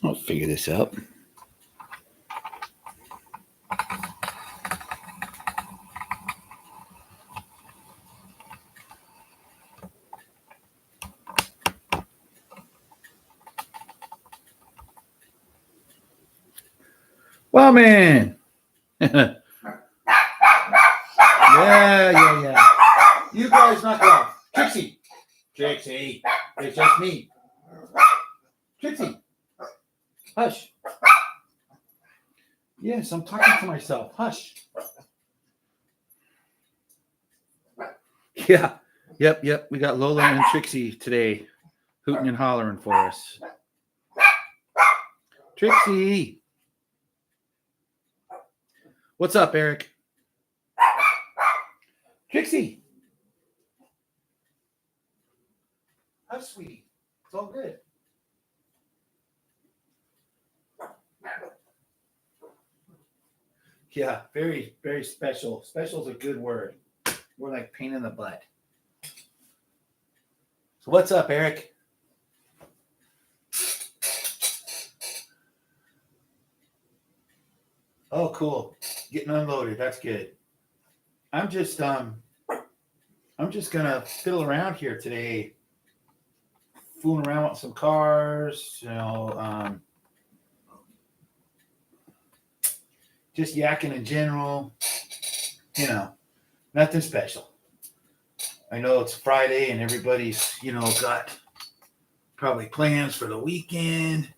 I'll figure this out. Well, man. Yeah. You guys knock it off. Trixie. It's just me. Trixie. Hush. Yes, I'm talking to myself. Hush. Yeah. Yep. We got Lola and Trixie today hooting and hollering for us. Trixie. What's up, Eric? Trixie. Hush, sweetie. It's all good. Yeah, very, very special. Special is a good word. We're like pain in the butt. So what's up, Eric? Oh, cool. Getting unloaded. That's good. I'm just gonna fiddle around here today, fooling around with some cars, just yakking in general, nothing special. I know it's Friday and everybody's, got probably plans for the weekend.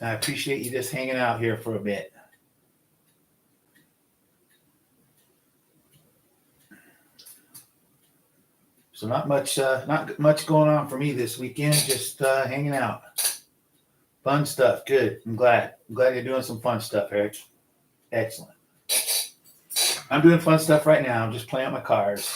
I appreciate you just hanging out here for a bit. So not much going on for me this weekend. Just hanging out. Fun stuff. Good. I'm glad you're doing some fun stuff, Eric. Excellent. I'm doing fun stuff right now. I'm just playing with my cars.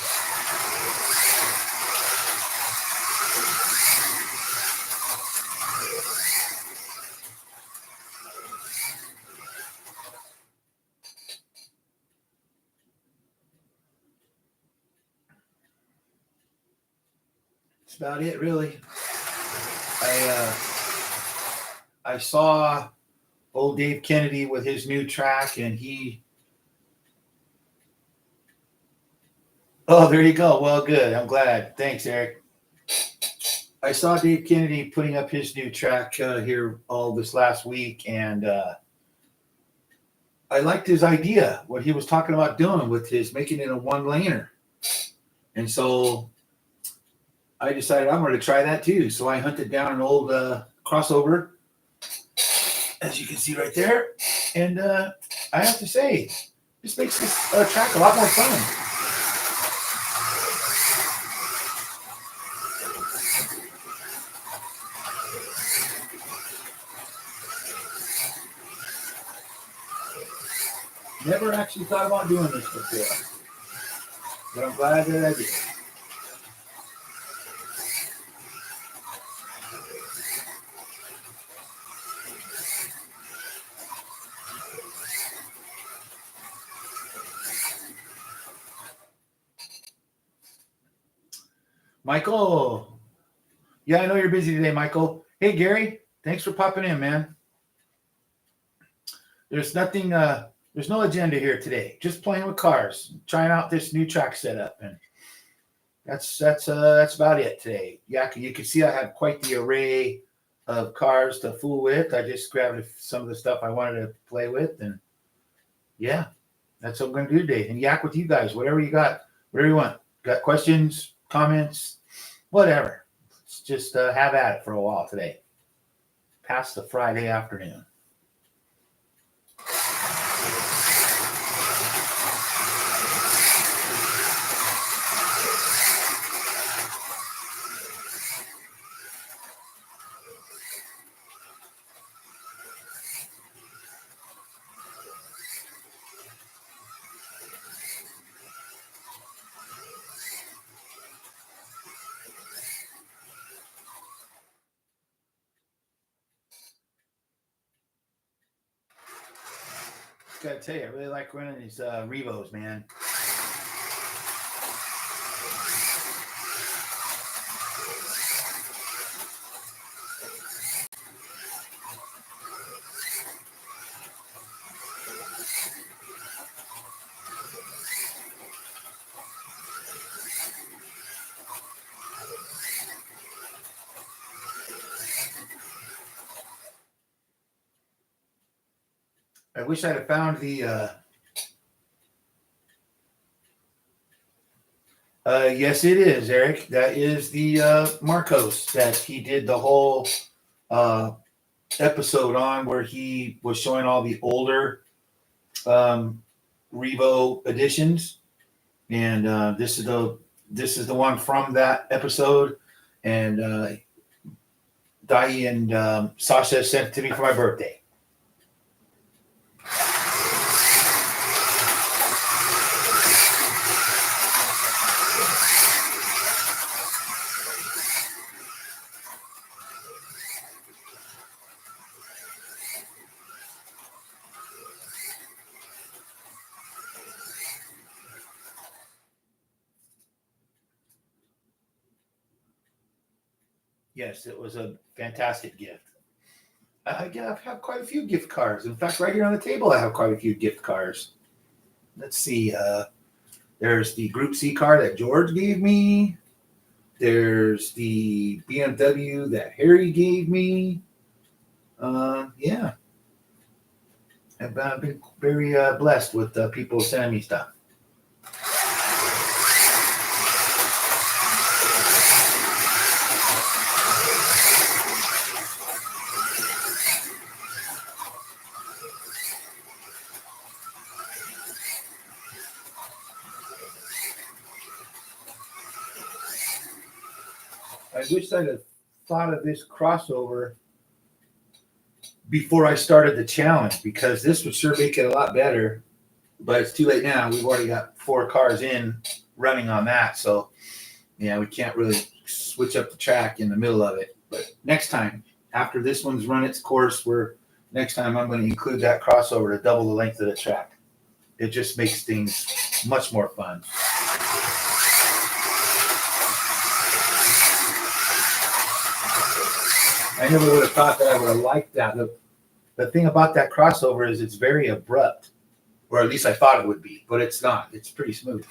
That's about it, really. I saw old Dave Kennedy with his new track, and oh, there you go. Well, good. I'm glad. Thanks, Eric. I saw Dave Kennedy putting up his new track here all this last week, and I liked his idea, what he was talking about doing with his making it a one-laner. And so I decided I'm going to try that too. So I hunted down an old crossover, as you can see right there. And I have to say, this makes this track a lot more fun. Never actually thought about doing this before, but I'm glad that I did. Michael. Yeah, I know you're busy today, Michael. Hey, Gary. Thanks for popping in, man. There's nothing, there's no agenda here today. Just playing with cars, trying out this new track setup, and that's about it today. Yeah, you can see I have quite the array of cars to fool with. I just grabbed some of the stuff I wanted to play with, and yeah, that's what I'm going to do today. And yak with you guys, whatever you got, whatever you want. Got questions, comments, whatever. Let's just have at it for a while today. Past the Friday afternoon. gotta tell you, I really like running these Revos, man. I wish I'd have found the. Yes, it is, Eric. That is the Marcos that he did the whole episode on, where he was showing all the older Revo editions, and this is the one from that episode, and Dai and Sasha sent it to me for my birthday. Yes, it was a fantastic gift. I have quite a few gift cards. In fact, right here on the table, I have quite a few gift cards. Let's see. There's the Group C car that George gave me. There's the BMW that Harry gave me. Yeah. I've been very blessed with people sending me stuff. I wish I'd have thought of this crossover before I started the challenge, because this would sure make it a lot better. But it's too late now. We've already got 4 cars in running on that. So, yeah, we can't really switch up the track in the middle of it. But next time, after this one's run its course, next time I'm going to include that crossover to double the length of the track. It just makes things much more fun. I never would have thought that I would have liked that. The thing about that crossover is it's very abrupt, or at least I thought it would be, but it's not. It's pretty smooth.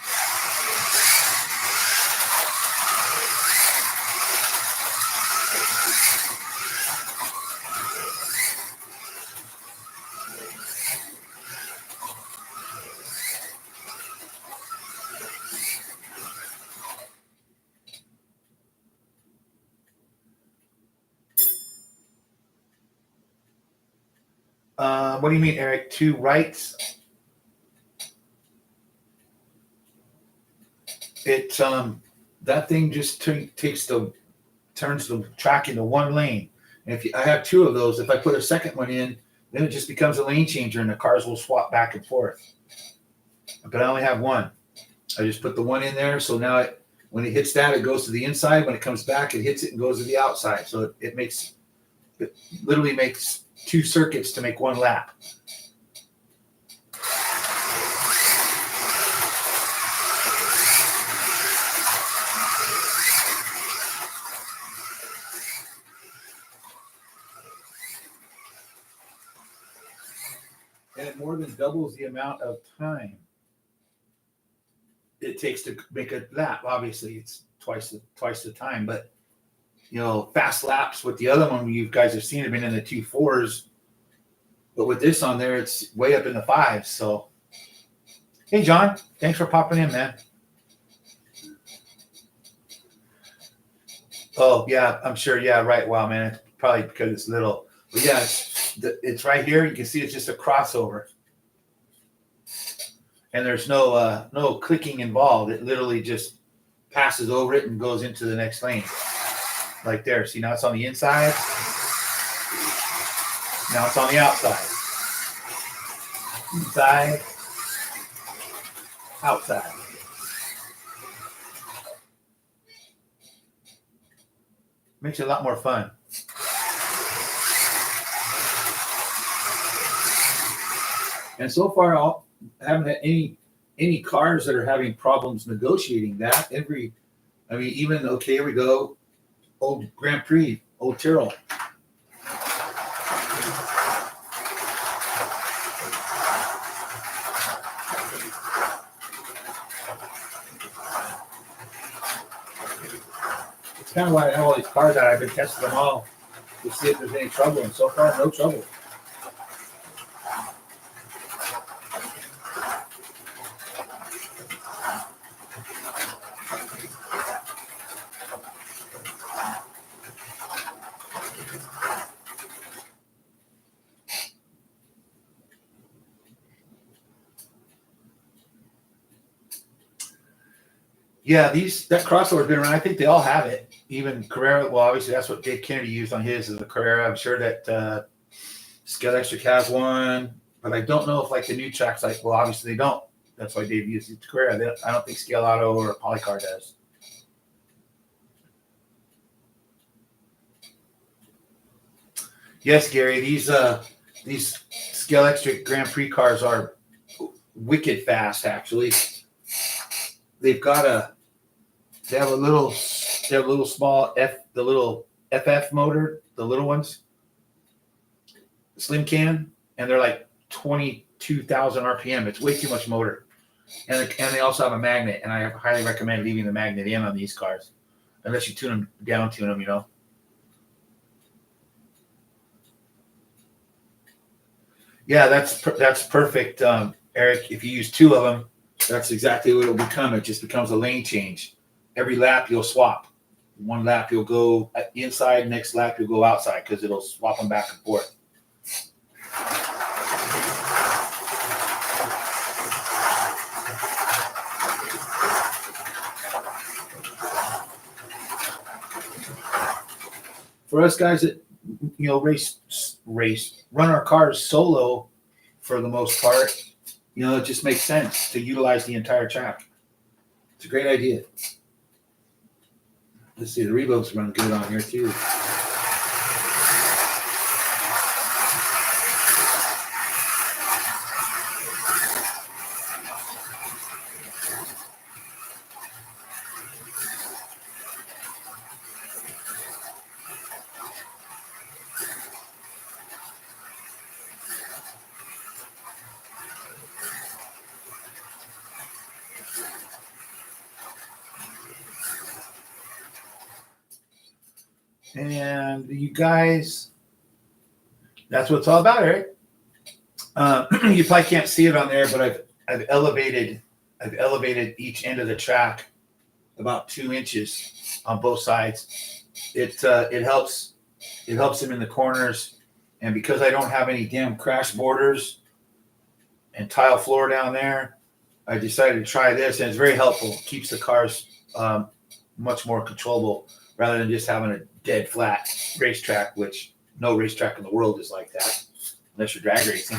What do you mean, Eric? 2 rights? It's that thing just turns the track into 1 lane. And I have 2 of those, if I put a second one in, then it just becomes a lane changer, and the cars will swap back and forth. But I only have 1. I just put the 1 in there, so now when it hits that, it goes to the inside. When it comes back, it hits it and goes to the outside. So it literally makes 2 circuits to make 1 lap. And it more than doubles the amount of time it takes to make a lap. Obviously, it's twice the time, but fast laps with the other one you guys have seen have been in the 2.4s, but with this on there, it's way up in the 5s. So, hey, John, thanks for popping in, man. Oh yeah, I'm sure. Yeah, right. Wow, man, it's probably because it's little. But yeah, it's right here. You can see it's just a crossover, and there's no clicking involved. It literally just passes over it and goes into the next lane. Like there. See, now it's on the inside. Now it's on the outside. Inside. Outside. Makes it a lot more fun. And so far, I haven't had any cars that are having problems negotiating that. Even okay, here we go. Old Grand Prix, Old Tyrrell. It's kind of why I have all these cars out. I've been testing them all to see if there's any trouble, and so far, no trouble. Yeah, that crossover's been around. I think they all have it. Even Carrera. Well, obviously that's what Dave Kennedy used on his is the Carrera. I'm sure that Scale Electric has one, but I don't know if like the new tracks. Like, well, obviously they don't. That's why Dave used the Carrera. I don't think Scale Auto or Polycar does. Yes, Gary. These Scale Electric Grand Prix cars are wicked fast. Actually, they have a little small the little FF motor, the little ones, slim can, and they're like 22,000 RPM. It's way too much motor, and they also have a magnet. And I highly recommend leaving the magnet in on these cars, unless you tune them. Yeah, that's perfect, Eric. If you use two of them, that's exactly what it'll become. It just becomes a lane change. Every lap you'll swap. One lap you'll go inside, next lap you'll go outside because it'll swap them back and forth. For us guys that run our cars solo for the most part, it just makes sense to utilize the entire track. It's a great idea. Let's see, the Revoks run good on here too. And you guys, that's what it's all about, Eric. You probably can't see it on there, but I've elevated each end of the track about 2 inches on both sides. It helps him in the corners, and because I don't have any damn crash borders and tile floor down there, I decided to try this, and it's very helpful. Keeps the cars much more controllable rather than just having a dead flat racetrack, which no racetrack in the world is like that unless you're drag racing.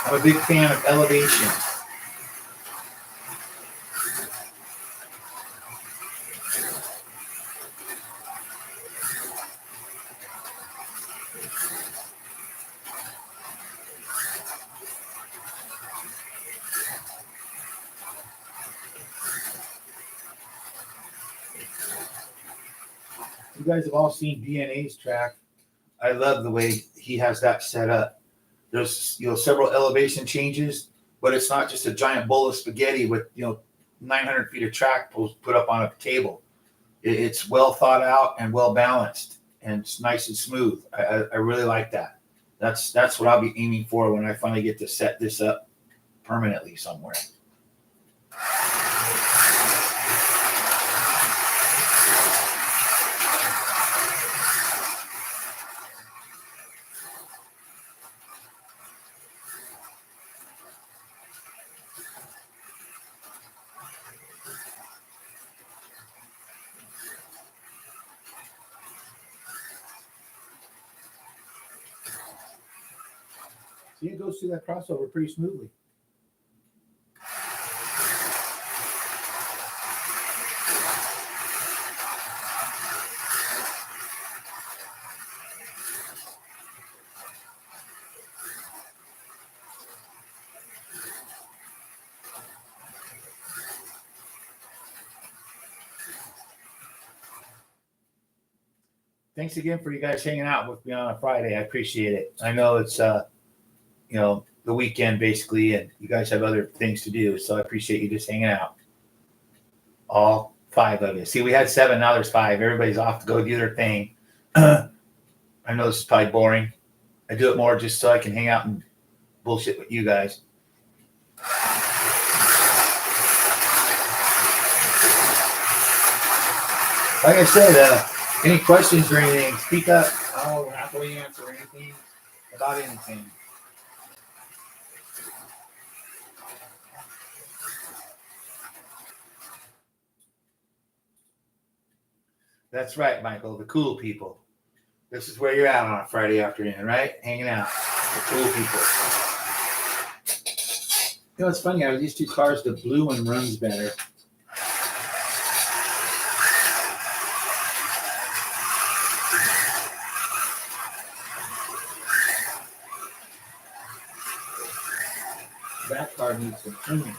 I'm a big fan of elevation. You guys have all seen DNA's track. I love the way he has that set up. There's several elevation changes, but it's not just a giant bowl of spaghetti with 900 feet of track put up on a table. It's well thought out and well balanced, and it's nice and smooth. I really like that. That's what I'll be aiming for when I finally get to set this up permanently somewhere. See, it goes through that crossover pretty smoothly. thanks again for you guys hanging out with me on a Friday. I appreciate it. I know it's the weekend basically, and you guys have other things to do, so I appreciate you just hanging out. All 5 of you. See, we had 7, now there's 5. Everybody's off to go do their thing. I know this is probably boring. I do it more just so I can hang out and bullshit with you guys. Like I said, any questions or anything, speak up. I'll happily answer anything about anything. That's right, Michael, the cool people. This is where you're at on a Friday afternoon, right? Hanging out. The cool people. You know, it's funny. Out of these 2 cars, the blue one runs better. That car needs some tuning.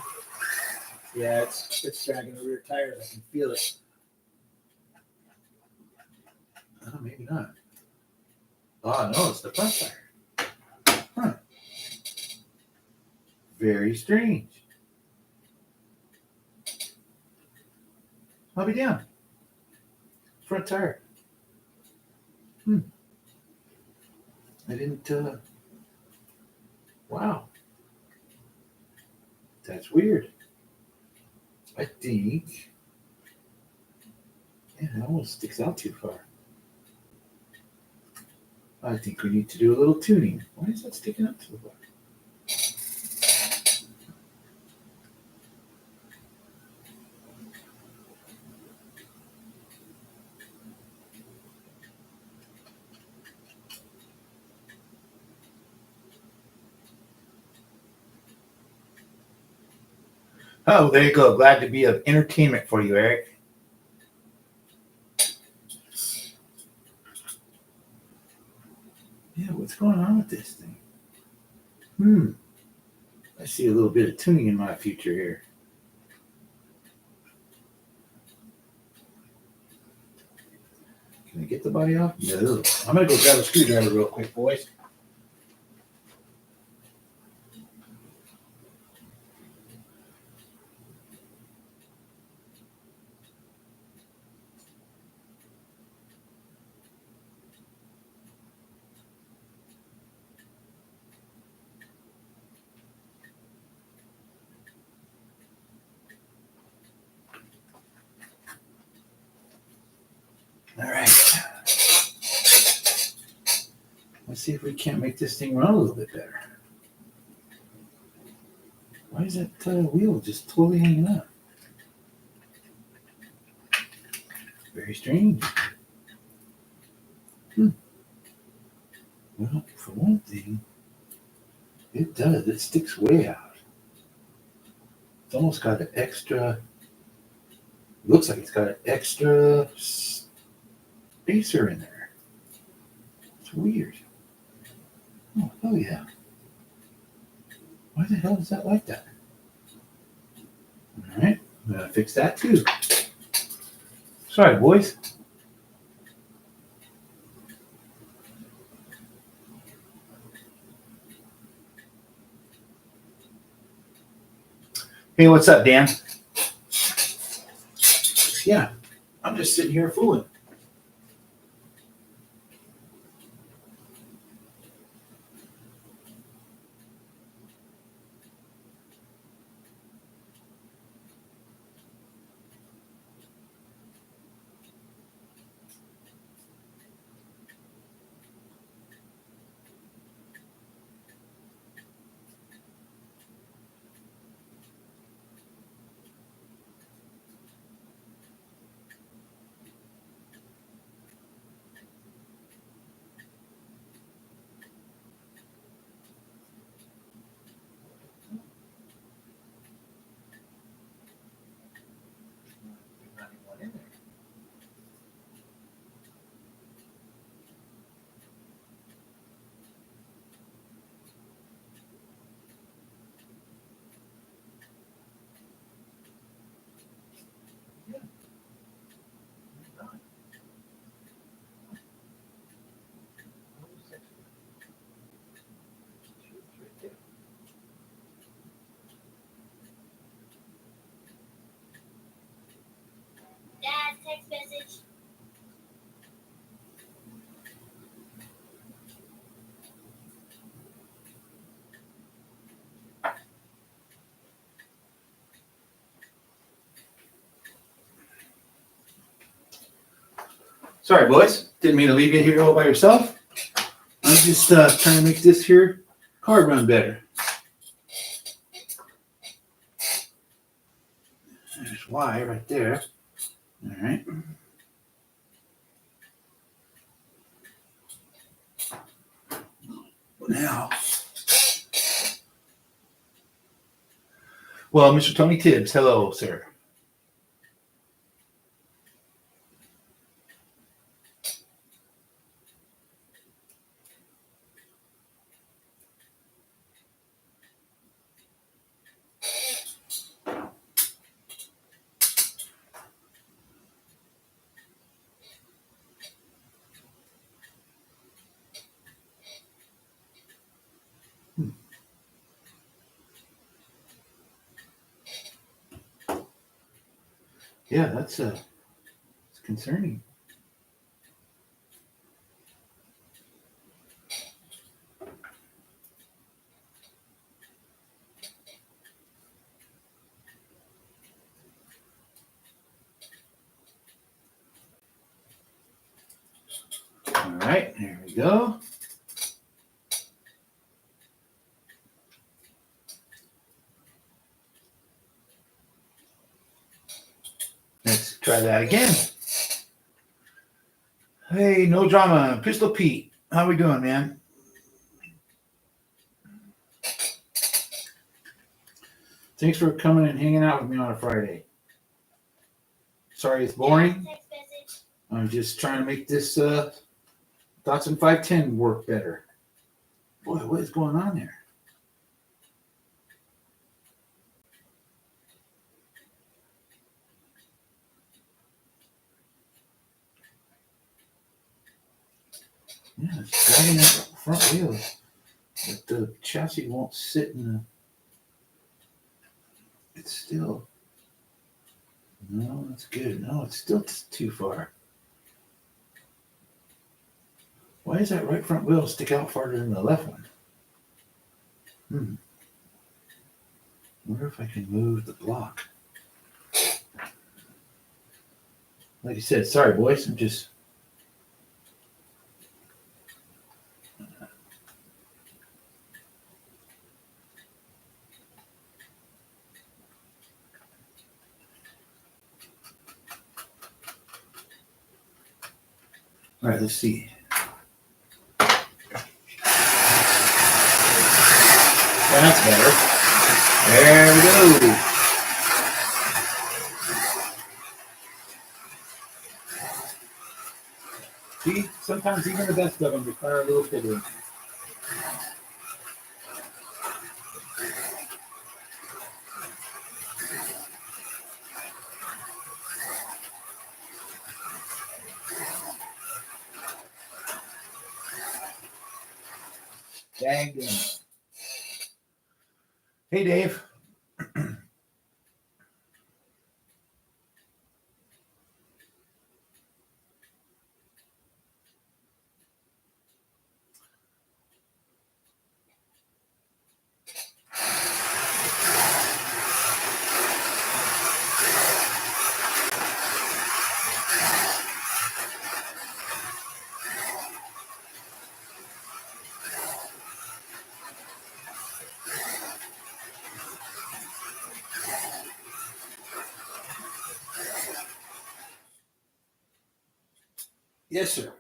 Yeah, it's dragging the rear tires. I can feel it. Oh, maybe not. Oh, no, it's the front tire. Huh. Very strange. I'll be down. Front tire. I didn't, wow. That's weird. I think, yeah, it almost sticks out too far. I think we need to do a little tuning. Why is that sticking up so far? Oh, there you go. Glad to be of entertainment for you, Eric. Yeah, what's going on with this thing? I see a little bit of tuning in my future here. Can I get the body off? No. I'm going to go grab a screwdriver real quick, boys. All right. Let's see if we can't make this thing run a little bit better. Why is that wheel just totally hanging up? Very strange. Well, for one thing, it does. It sticks way out. It's almost got an extra, looks like it's got an extra spacer in there. It's weird. Oh, hell yeah. Why the hell is that like that? All right, I'm going to fix that too. Sorry, boys. Hey, what's up, Dan? Yeah, I'm just sitting here fooling. Sorry, boys. Didn't mean to leave you here all by yourself. I'm just trying to make this here card run better. There's Y right there. All right. Now, well, Mr. Tony Tibbs, hello, sir. Yeah, that's it's concerning. All right, there we go. Let's try that again. Hey, no drama. Pistol Pete, how we doing, man? Thanks for coming and hanging out with me on a Friday. Sorry it's boring. I'm just trying to make this Datsun 510 work better. Boy, what is going on there? Yeah, it's dragging that front wheel. But the chassis won't sit in the... It's still... No, that's good. No, it's still too far. Why does that right front wheel stick out farther than the left one? Wonder if I can move the block. Like I said, sorry, boys. I'm just... All right, let's see. That's better. There we go. See, sometimes even the best of them require a little fiddling. Dang it. Hey, Dave. Yes, sir.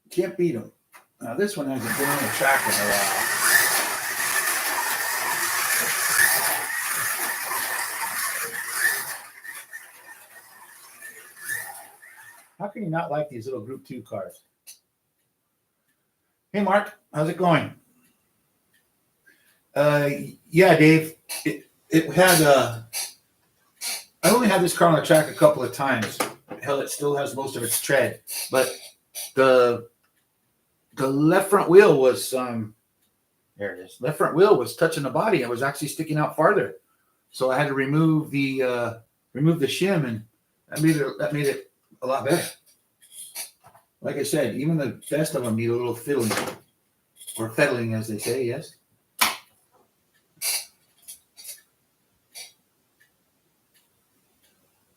Can't beat them. Now, this one hasn't been on the track in a while. How can you not like these little Group 2 cars? Hey, Mark. How's it going? Yeah, Dave. It had I only had this car on the track a couple of times. Hell, it still has most of its tread, but the left front wheel was there it is. Left front wheel was touching the body. It was actually sticking out farther, so I had to remove the shim, and that made it a lot better. Like I said, even the best of them need a little fiddling, or fettling, as they say. Yes.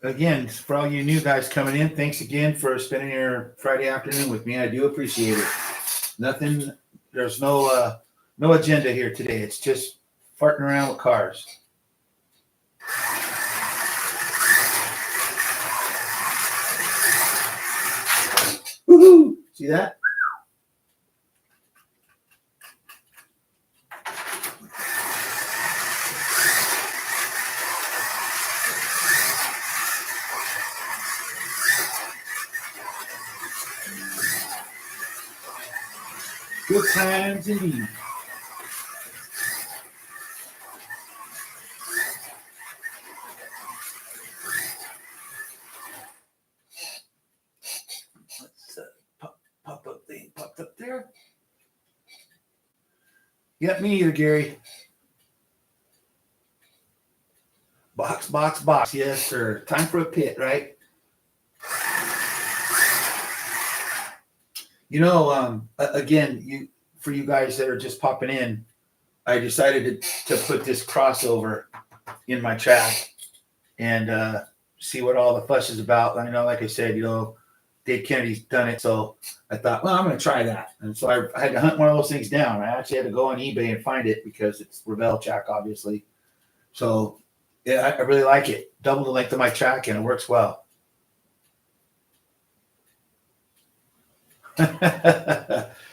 again, for all you new guys coming in, thanks again for spending your Friday afternoon with me. I do appreciate it. Nothing, there's no agenda here today. It's just farting around with cars. Woohoo! See that? Good times indeed. Let's pop up thing popped up there. Yep, me either, Gary. Box. Yes, sir. Time for a pit, right? You know, again, for you guys that are just popping in, I decided to put this crossover in my track and see what all the fuss is about. I know, like I said, you know, Dave Kennedy's done it, so I thought, well, I'm going to try that. And so I had to hunt one of those things down. I actually had to go on eBay and find it because it's Revell track, obviously. So yeah, I really like it. Double the length of my track, and it works well.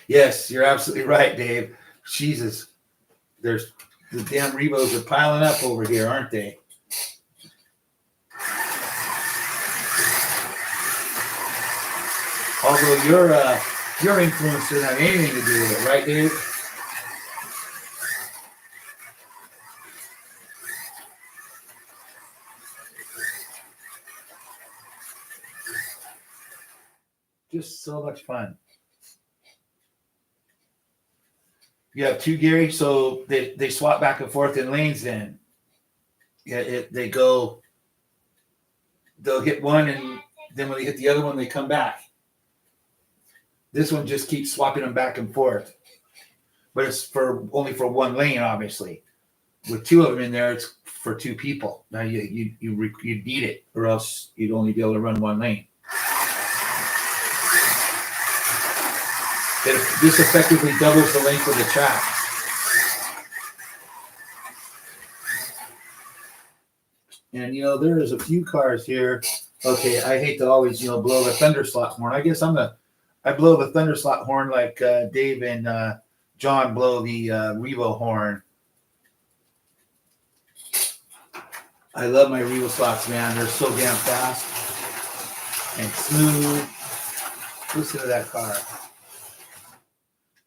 Yes, you're absolutely right, Dave. Jesus, there's the damn Revos are piling up over here, aren't they? Although your influence doesn't have anything to do with it, right, Dave? Just so much fun. You have two, Gary, so they swap back and forth in lanes then. Yeah, they'll hit one, and then when they hit the other one, they come back. This one just keeps swapping them back and forth. But it's only for one lane, obviously. With two of them in there, it's for two people. Now you need it, or else you'd only be able to run one lane. This effectively doubles the length of the track. And you know, there is a few cars here. Okay, I hate to always blow the thunder slot horn. I guess I blow the thunder slot horn like Dave and John blow the Revo horn. I love my Revo slots, man. They're so damn fast and smooth. Listen to that car.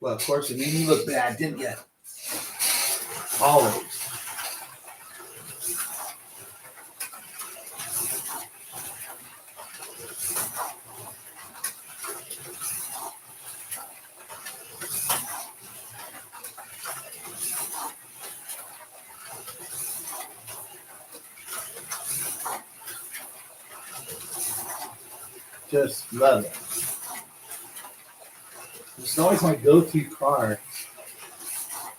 Well, of course, it made me look bad, didn't you? Always. Just love it. It's always my go-to car.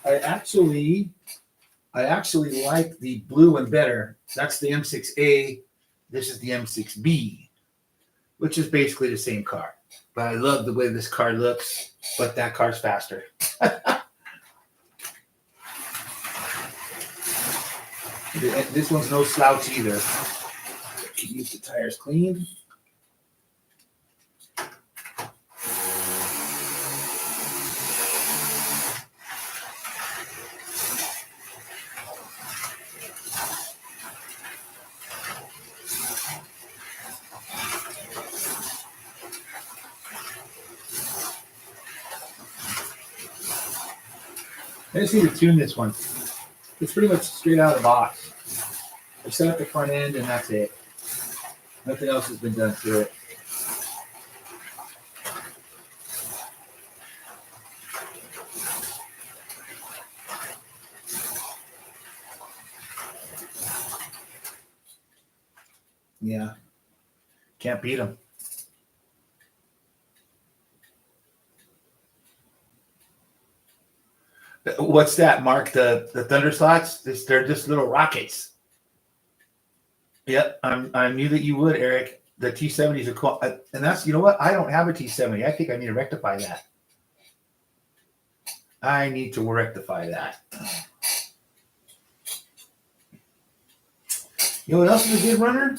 I actually like the blue one better. That's the M6A. This is the M6B, which is basically the same car. But I love the way this car looks, but that car's faster. This one's no slouch either. Keep the tires clean. I just need to tune this one. It's pretty much straight out of the box. I set up the front end and that's it. Nothing else has been done to it. Yeah. Can't beat them. What's that, Mark? The thunder slots? They're just little rockets. Yep, I knew that you would, Eric. The T70s are cool, and that's, you know what? I don't have a T70. I think I need to rectify that. I need to rectify that. You know what else is a good runner?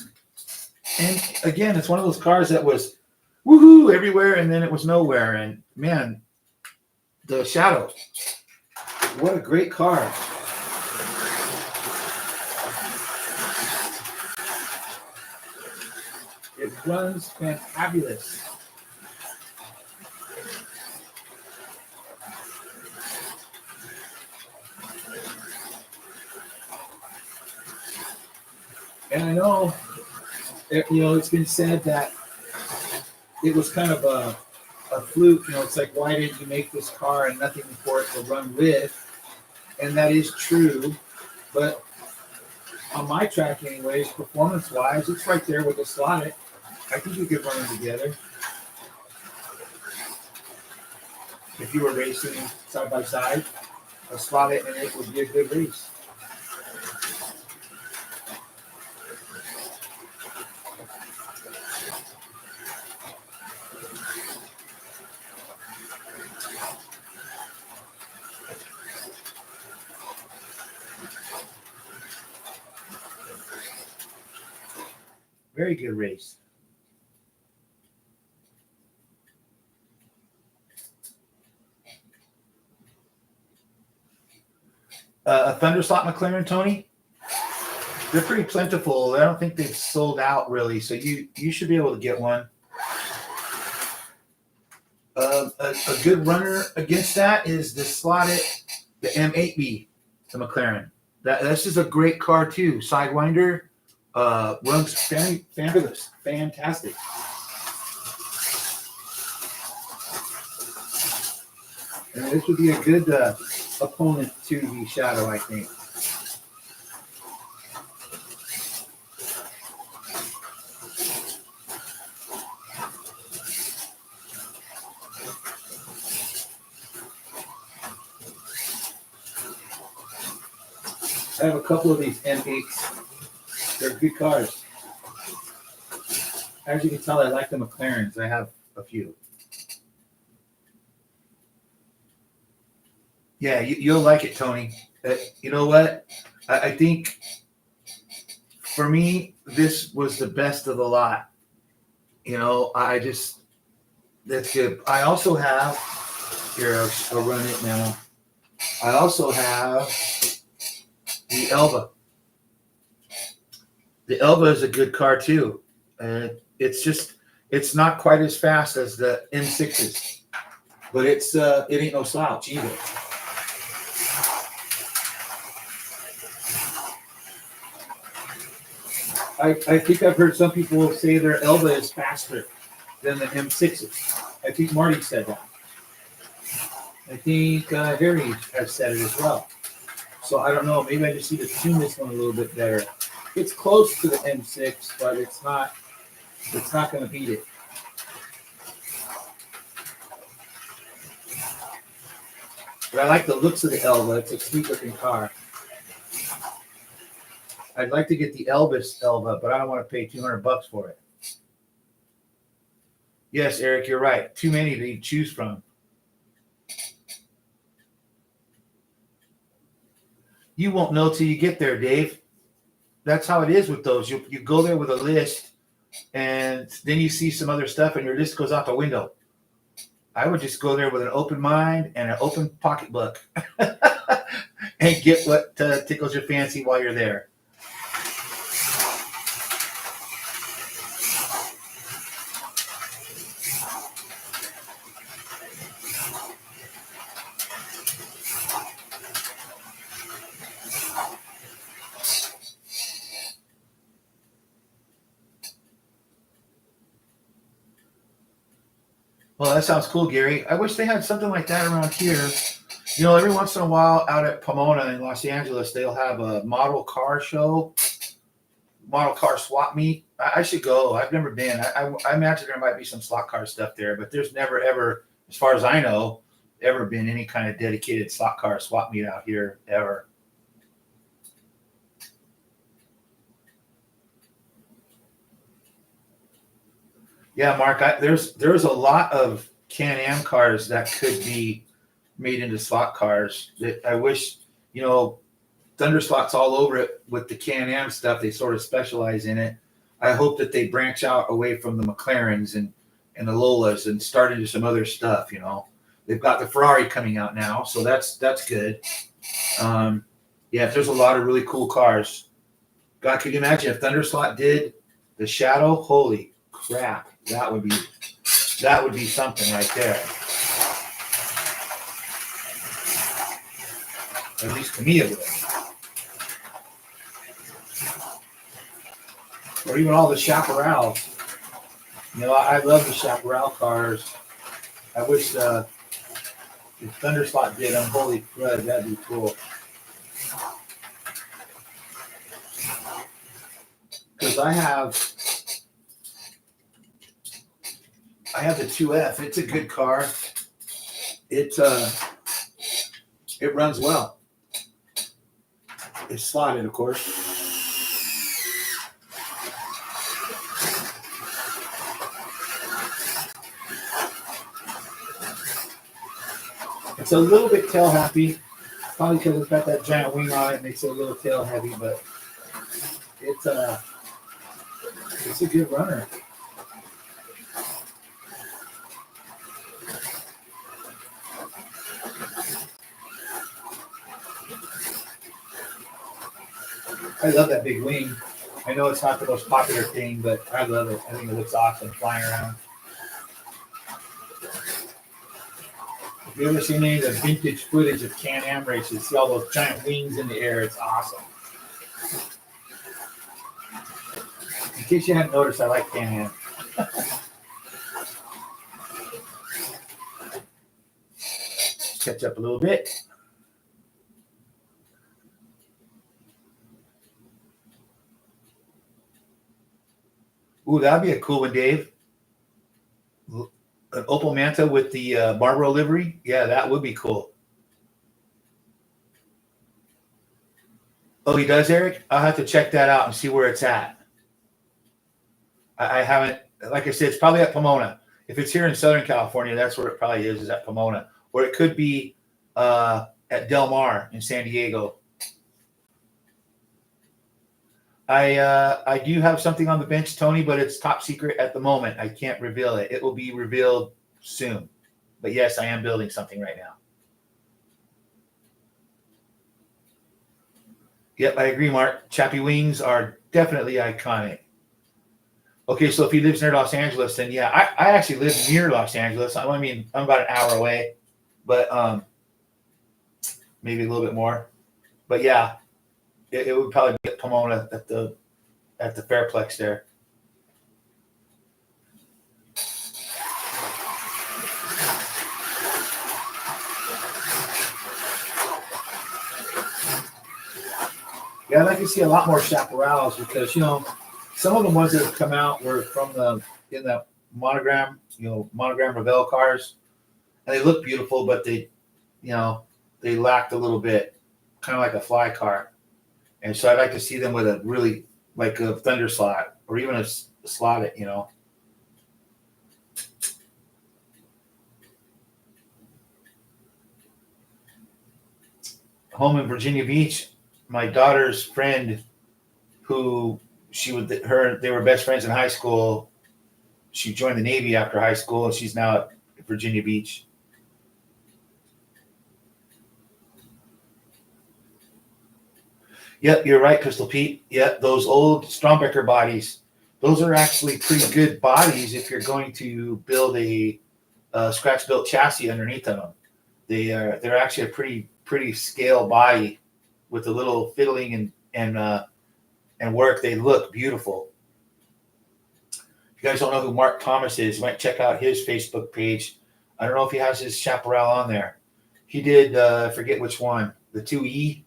And again, it's one of those cars that was woohoo everywhere, and then it was nowhere. And man, the Shadow, what a great car! It runs fantabulous. And I know, it's been said that it was kind of a fluke. It's like, why didn't you make this car and nothing for it to run with? And that is true. But on my track anyways, performance-wise, it's right there with the Slot It. I think you could run them together. If you were racing side by side, a Slot It and it would be a good race. Very good race. A Thunderslot McLaren, Tony? They're pretty plentiful. I don't think they've sold out really, so you should be able to get one. A good runner against that is the Slot It, the M8B, the McLaren. This is a great car too. Sidewinder, runs fabulous, fantastic. And this would be a good opponent to the Shadow, I think. I have a couple of these M8s. They're good cars. As you can tell, I like the McLarens. I have a few. Yeah, you'll like it, Tony. You know what? I think for me, this was the best of the lot. That's good. I also have, here, I'll run it now. I also have the Elva. The Elva is a good car too. It's not quite as fast as the M6s, but it ain't no slouch either. I think I've heard some people say their Elva is faster than the M6s. I think Marty said that. I think Harry has said it as well. So I don't know. Maybe I just need to tune this one a little bit better. It's close to the M6, but it's not going to beat it. But I like the looks of the Elva. It's a sweet looking car. I'd like to get the Elvis Elva, but I don't want to pay $200 for it. Yes, Eric, you're right. Too many to choose from. You won't know till you get there, Dave. That's how it is with those. You go there with a list, and then you see some other stuff, and your list goes out the window. I would just go there with an open mind and an open pocketbook and get what tickles your fancy while you're there. Well, that sounds cool, Gary. I wish they had something like that around here. Every once in a while out at Pomona in Los Angeles, they'll have a model car show, model car swap meet. I should go. I've never been. I imagine there might be some slot car stuff there, but there's never, ever, as far as I know, ever been any kind of dedicated slot car swap meet out here, ever. Yeah, Mark, there's a lot of Can-Am cars that could be made into slot cars that I wish, you know, Thunder Slot's all over it with the Can-Am stuff. They sort of specialize in it. I hope that they branch out away from the McLarens and the Lolas and start into some other stuff, you know. They've got the Ferrari coming out now, so that's good. Yeah, there's a lot of really cool cars. God, could you imagine if Thunder Slot did the Shadow? Holy crap. That would be something right there. At least to me it would. Or even all the Chaparrals. You know, I love the Chaparral cars. I wish if Thunder Slot did them, holy crud, that'd be cool. Because I have the 2F. It's a good car. It runs well. It's slotted, of course. It's a little bit tail happy, probably because it's got that giant wing on it, makes it a little tail heavy, but it's a good runner. I love that big wing. I know it's not the most popular thing, but I love it. I think it looks awesome flying around. If you ever seen any of the vintage footage of Can-Am races, see all those giant wings in the air, it's awesome. In case you hadn't noticed, I like Can-Am. Catch up a little bit. Ooh, that'd be a cool one, Dave. An Opel Manta with the Marlboro livery. Yeah, that would be cool. Oh, he does, Eric? I'll have to check that out and see where it's at. I haven't, like I said, it's probably at Pomona. If it's here in Southern California, that's where it probably is at Pomona. Or it could be at Del Mar in San Diego. I do have something on the bench, Tony, but it's top secret at the moment. I can't reveal it. It will be revealed soon. But yes, I am building something right now. Yep, I agree, Mark. Chappie wings are definitely iconic. Okay, so if he lives near Los Angeles, then yeah, I actually live near Los Angeles. I mean, I'm about an hour away, but maybe a little bit more. But yeah, it would probably be at Pomona at the Fairplex there. Yeah, I'd like to see a lot more chaparrals because, you know, some of the ones that have come out were from in the monogram, monogram Revell cars. And they look beautiful, but they lacked a little bit, kind of like a fly car. And so I'd like to see them with a really, like a Thunder Slot or even a slot, Home in Virginia Beach, my daughter's friend, who they were best friends in high school. She joined the Navy after high school, and she's now at Virginia Beach. Yep, you're right, Crystal Pete. Yep, those old Strombecker bodies, those are actually pretty good bodies if you're going to build a scratch-built chassis underneath them. They're actually a pretty scale body with a little fiddling and work. They look beautiful. If you guys don't know who Mark Thomas is, you might check out his Facebook page. I don't know if he has his Chaparral on there. He did, I forget which one, the 2E.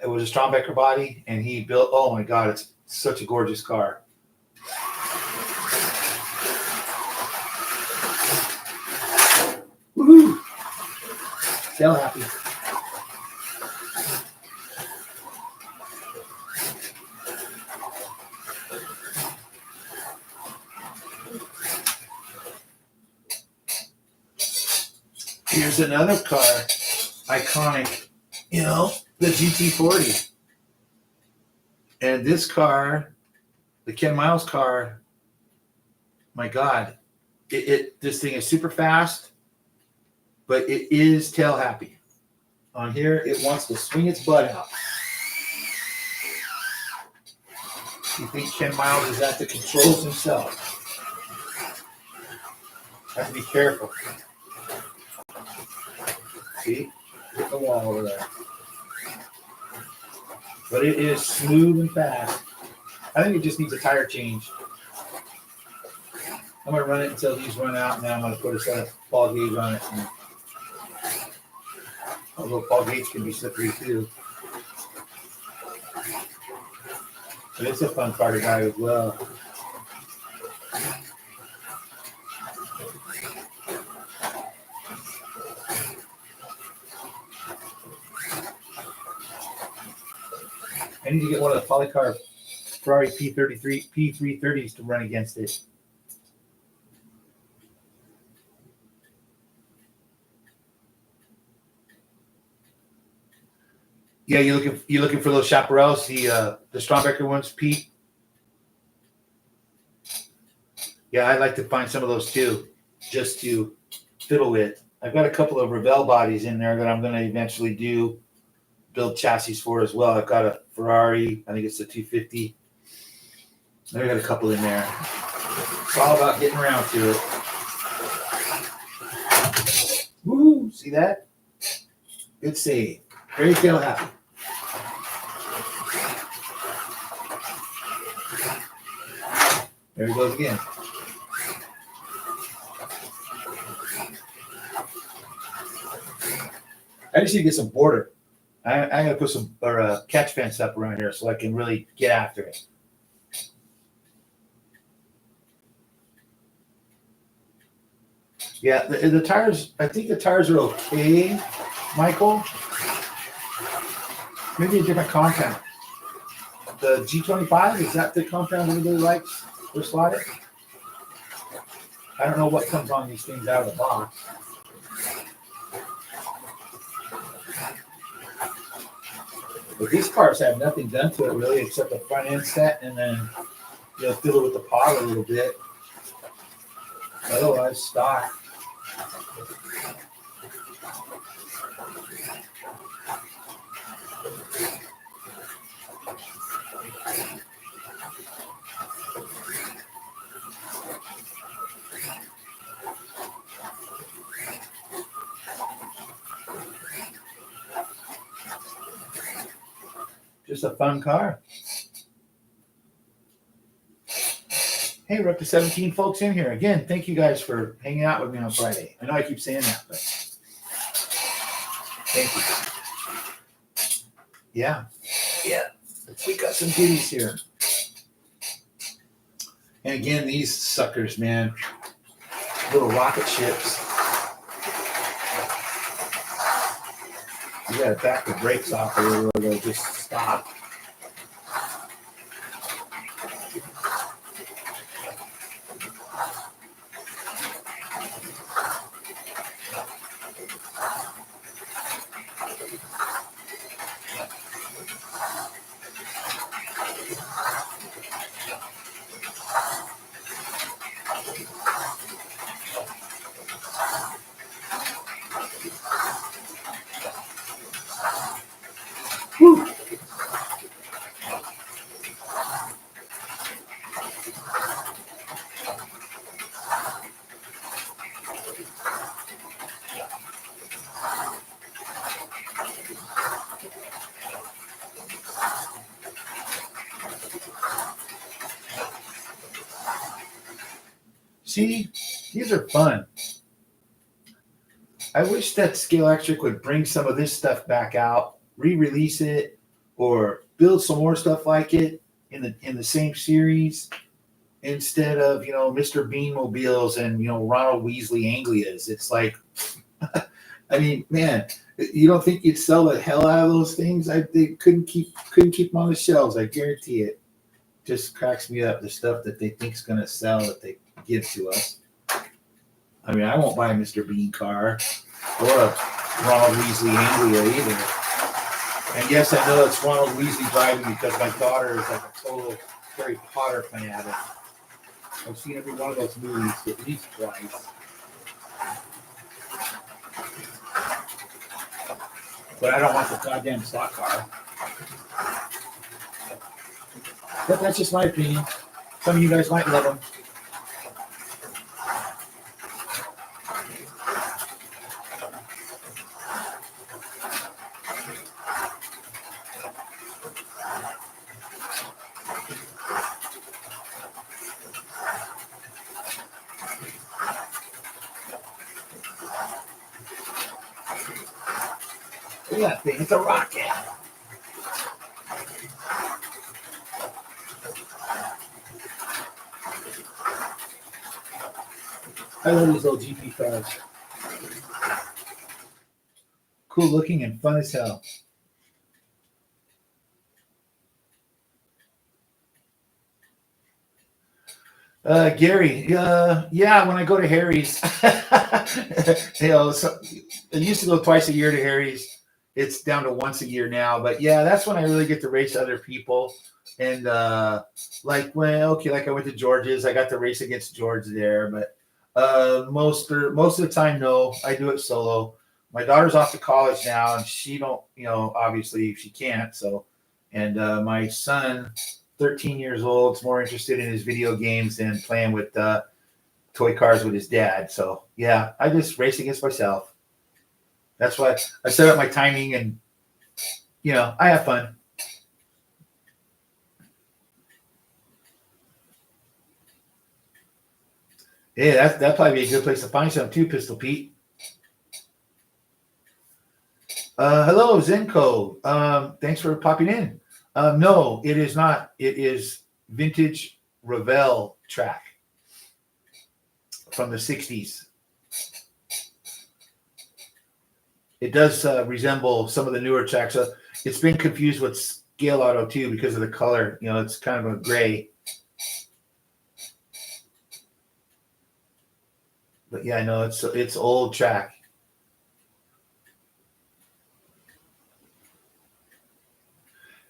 It was a Strombecker body, and he built, oh my God, it's such a gorgeous car. Woohoo! Still happy. Here's another car, iconic, the GT40. And this car, the Ken Miles car, my God, this thing is super fast, but it is tail happy. On here, it wants to swing its butt out. You think Ken Miles is at the controls himself? Have to be careful. See? Hit the wall over there. But it is smooth and fast. I think it just needs a tire change. I'm going to run it until these run out, and then I'm going to put a set of ball gauge on it. Although ball gauge can be slippery too. But it's a fun car to drive as well. I need to get one of the Polycar Ferrari P330s to run against it. Yeah, you looking for those chaparrals, the Strombecker ones, Pete? Yeah, I'd like to find some of those too, just to fiddle with. I've got a couple of Revell bodies in there that I'm going to eventually build chassis for as well. I've got a Ferrari, I think it's a 250. I got a couple in there. It's all about getting around to it. Woo! See that? Good save. Very tail happy. There he goes again. I just need to get some border. I'm going to put some catch fence up around here so I can really get after it. Yeah, the tires, I think the tires are okay, Michael. Maybe a different compound. The G25, is that the compound everybody likes for slotted? I don't know what comes on these things out of the box. But these cars have nothing done to it really except the front end set and then fiddle with the pod a little bit. Otherwise, stock. Just a fun car. Hey, we're up to 17 folks in here. Again, thank you guys for hanging out with me on Friday. I know I keep saying that, but thank you. Yeah. We got some goodies here. And again, these suckers, man, little rocket ships. You gotta back the brakes off a little, or they'll just stop. Whew. See, these are fun. I wish that Scalextric would bring some of this stuff back out, re-release it, or build some more stuff like it in the same series instead of Mr. Bean mobiles and Ronald Weasley Anglias. It's like, I mean, man, you don't think you'd sell the hell out of those things? They couldn't keep them on the shelves. I guarantee it. Just cracks me up, the stuff that they think is going to sell that they give to us. I mean, I won't buy a Mr. Bean car. or a Ronald Weasley Anglia either. And yes, I know it's Ronald Weasley driving because my daughter is like a total Harry Potter fanatic. I've seen every one of those movies at least twice. But I don't want the goddamn slot car. But that's just my opinion. Some of you guys might love them. Look at that thing. It's a rocket. I love these little GP cars. Cool looking and fun as hell. Gary, yeah, when I go to Harry's, so I used to go twice a year to Harry's. It's down to once a year now, but yeah, that's when I really get to race other people. And like I went to George's, I got to race against George there, but most of the time, no, I do it solo. My daughter's off to college now, and she don't, obviously she can't. So, and my son, 13 years old, is more interested in his video games than playing with toy cars with his dad. So yeah, I just race against myself. That's why I set up my timing, and I have fun. Yeah, that'd probably be a good place to find some too, Pistol Pete. Hello, Zenko. Thanks for popping in. No, it is not. It is vintage Revell track from the 60s. It does resemble some of the newer tracks. It's been confused with Scale Auto too because of the color. It's kind of a gray. But yeah, no, it's old track.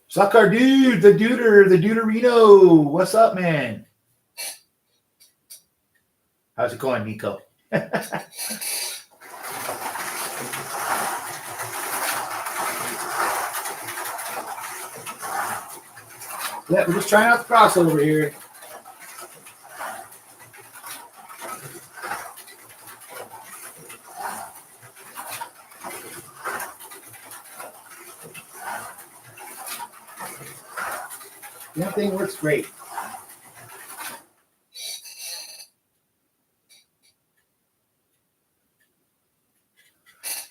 Sucker dude, the Duderino. What's up, man? How's it going, Nico? Yeah, we're just trying out the crossover here. That thing works great.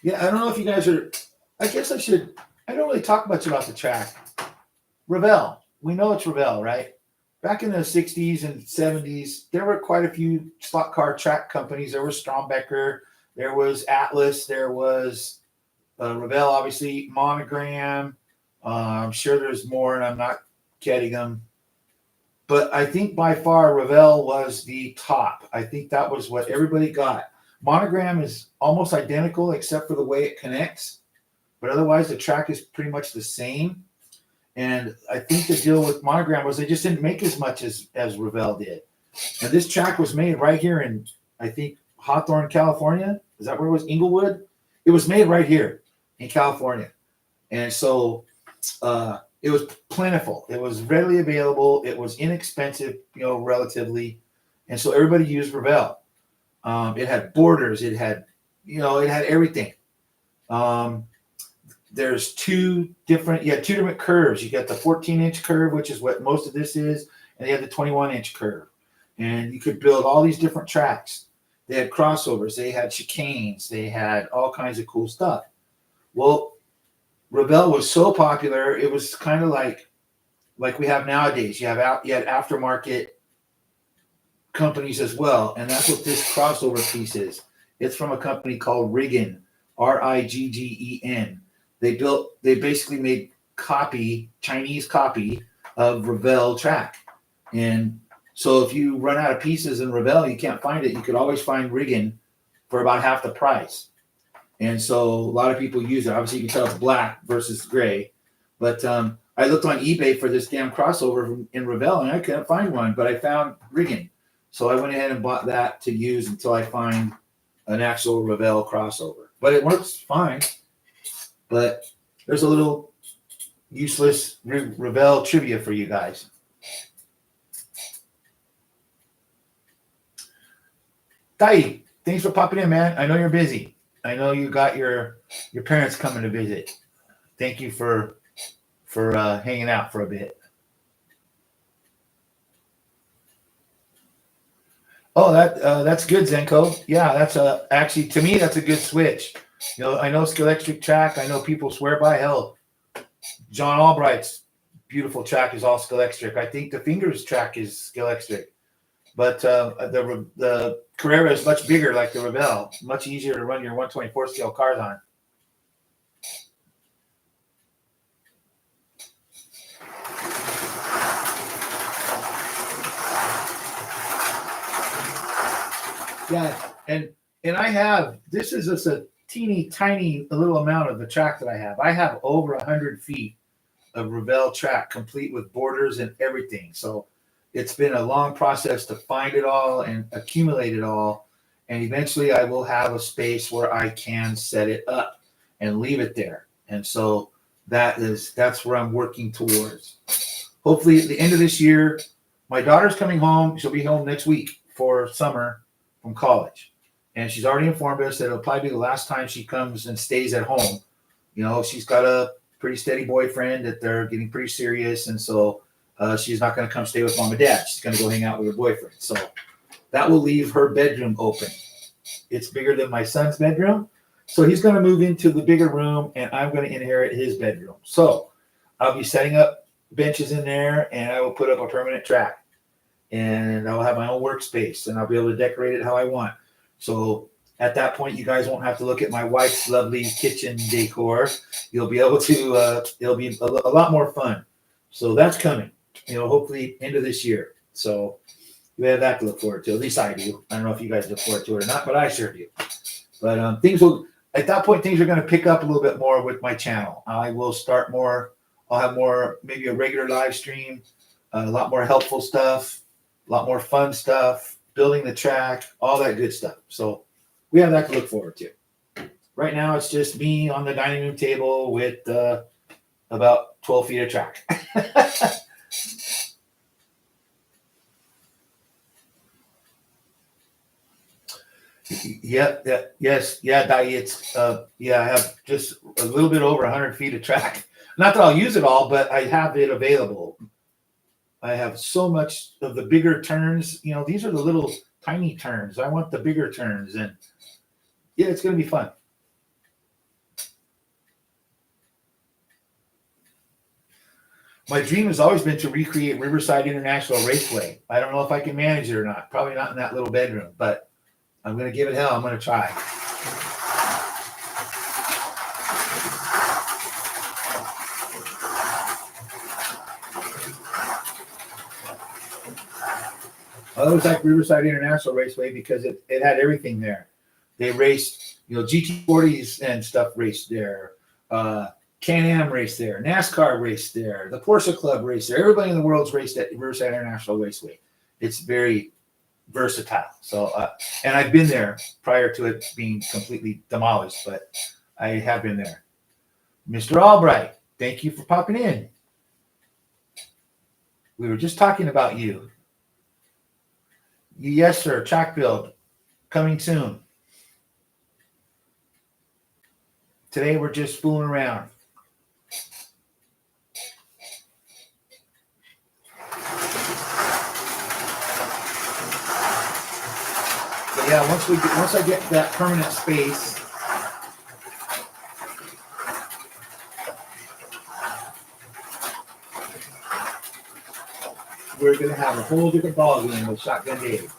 Yeah, I don't know if you guys are. I guess I don't really talk much about the track. Revell. We know it's Revell, right? Back in the 60s and 70s, there were quite a few slot car track companies. There was Strombecker, there was Atlas, there was Revell, obviously, Monogram. I'm sure there's more, and I'm not getting them. But I think by far Revell was the top. I think that was what everybody got. Monogram is almost identical except for the way it connects. But otherwise, the track is pretty much the same. And I think the deal with Monogram was they just didn't make as much as Revell did. And this track was made right here in, I think, Hawthorne, California. Is that where it was? Inglewood? It was made right here in California. And so it was plentiful. It was readily available. It was inexpensive, relatively. And so everybody used Revell. It had borders. It had everything. There's two different curves. You got the 14-inch curve, which is what most of this is, and they had the 21-inch curve. And you could build all these different tracks. They had crossovers. They had chicanes. They had all kinds of cool stuff. Well, Revell was so popular, it was kind of like we have nowadays. You had aftermarket companies as well, and that's what this crossover piece is. It's from a company called Riggen, Riggen. They basically made Chinese copy of Revell track. And so if you run out of pieces in Revell, you can't find it. You could always find Riggen for about half the price. And so a lot of people use it. Obviously, you can tell it's black versus gray. But I looked on eBay for this damn crossover in Revell, and I couldn't find one, but I found Riggin. So I went ahead and bought that to use until I find an actual Revell crossover. But it works fine. But there's a little useless Revell trivia for you guys. Tai, thanks for popping in, man. I know you're busy. I know you got your parents coming to visit. Thank you for hanging out for a bit. Oh, that's good, Zenko. Yeah, that's actually, to me, that's a good switch. You know, I know Scalextric track. I know people swear by hell. John Albright's beautiful track is all Scalextric. I think the Fingers track is Scalextric, but the Carrera is much bigger, like the Revell. Much easier to run your 124 scale cars on. Yeah, and I have, this is just a teeny tiny little amount of the track that I have. I have over 100 feet of Revell track, complete with borders and everything. So it's been a long process to find it all and accumulate it all. And eventually I will have a space where I can set it up and leave it there. And so that's where I'm working towards. Hopefully at the end of this year, my daughter's coming home. She'll be home next week for summer from college. And she's already informed us that it'll probably be the last time she comes and stays at home. You know, she's got a pretty steady boyfriend that they're getting pretty serious. And so she's not going to come stay with mom and dad. She's going to go hang out with her boyfriend. So that will leave her bedroom open. It's bigger than my son's bedroom. So he's going to move into the bigger room and I'm going to inherit his bedroom. So I'll be setting up benches in there and I will put up a permanent track. And I'll have my own workspace and I'll be able to decorate it how I want. So at that point, you guys won't have to look at my wife's lovely kitchen decor. You'll be able to, it'll be a lot more fun. So that's coming, you know, hopefully end of this year. So we have that to look forward to. At least I do. I don't know if you guys look forward to it or not, but I sure do. But things will, at that point, things are going to pick up a little bit more with my channel. I will start more, I'll have more, maybe a regular live stream, a lot more helpful stuff, a lot more fun stuff, building the track, all that good stuff. So we have that to look forward to. Right now, it's just me on the dining room table with about 12 feet of track. Yes, Dai, it's I have just a little bit over 100 feet of track. Not that I'll use it all, but I have it available. I have so much of the bigger turns. You know, these are the little tiny turns. I want the bigger turns, and yeah, it's going to be fun. My dream has always been to recreate Riverside International Raceway. I don't know if I can manage it or not. Probably not in that little bedroom, but I'm going to give it hell. I'm going to try. I always like Riverside International Raceway because it had everything there. They raced, you know, GT40s and stuff raced there. Can-Am raced there. NASCAR raced there. The Porsche Club raced there. Everybody in the world's raced at Riverside International Raceway. It's very versatile. So, and I've been there prior to it being completely demolished, but I have been there. Mr. Albright, thank you for popping in. We were just talking about you. Yes, sir. Track build coming soon. Today we're just fooling around. But yeah, once I get that permanent space, we're gonna have a whole different ball game with Shotgun Dave.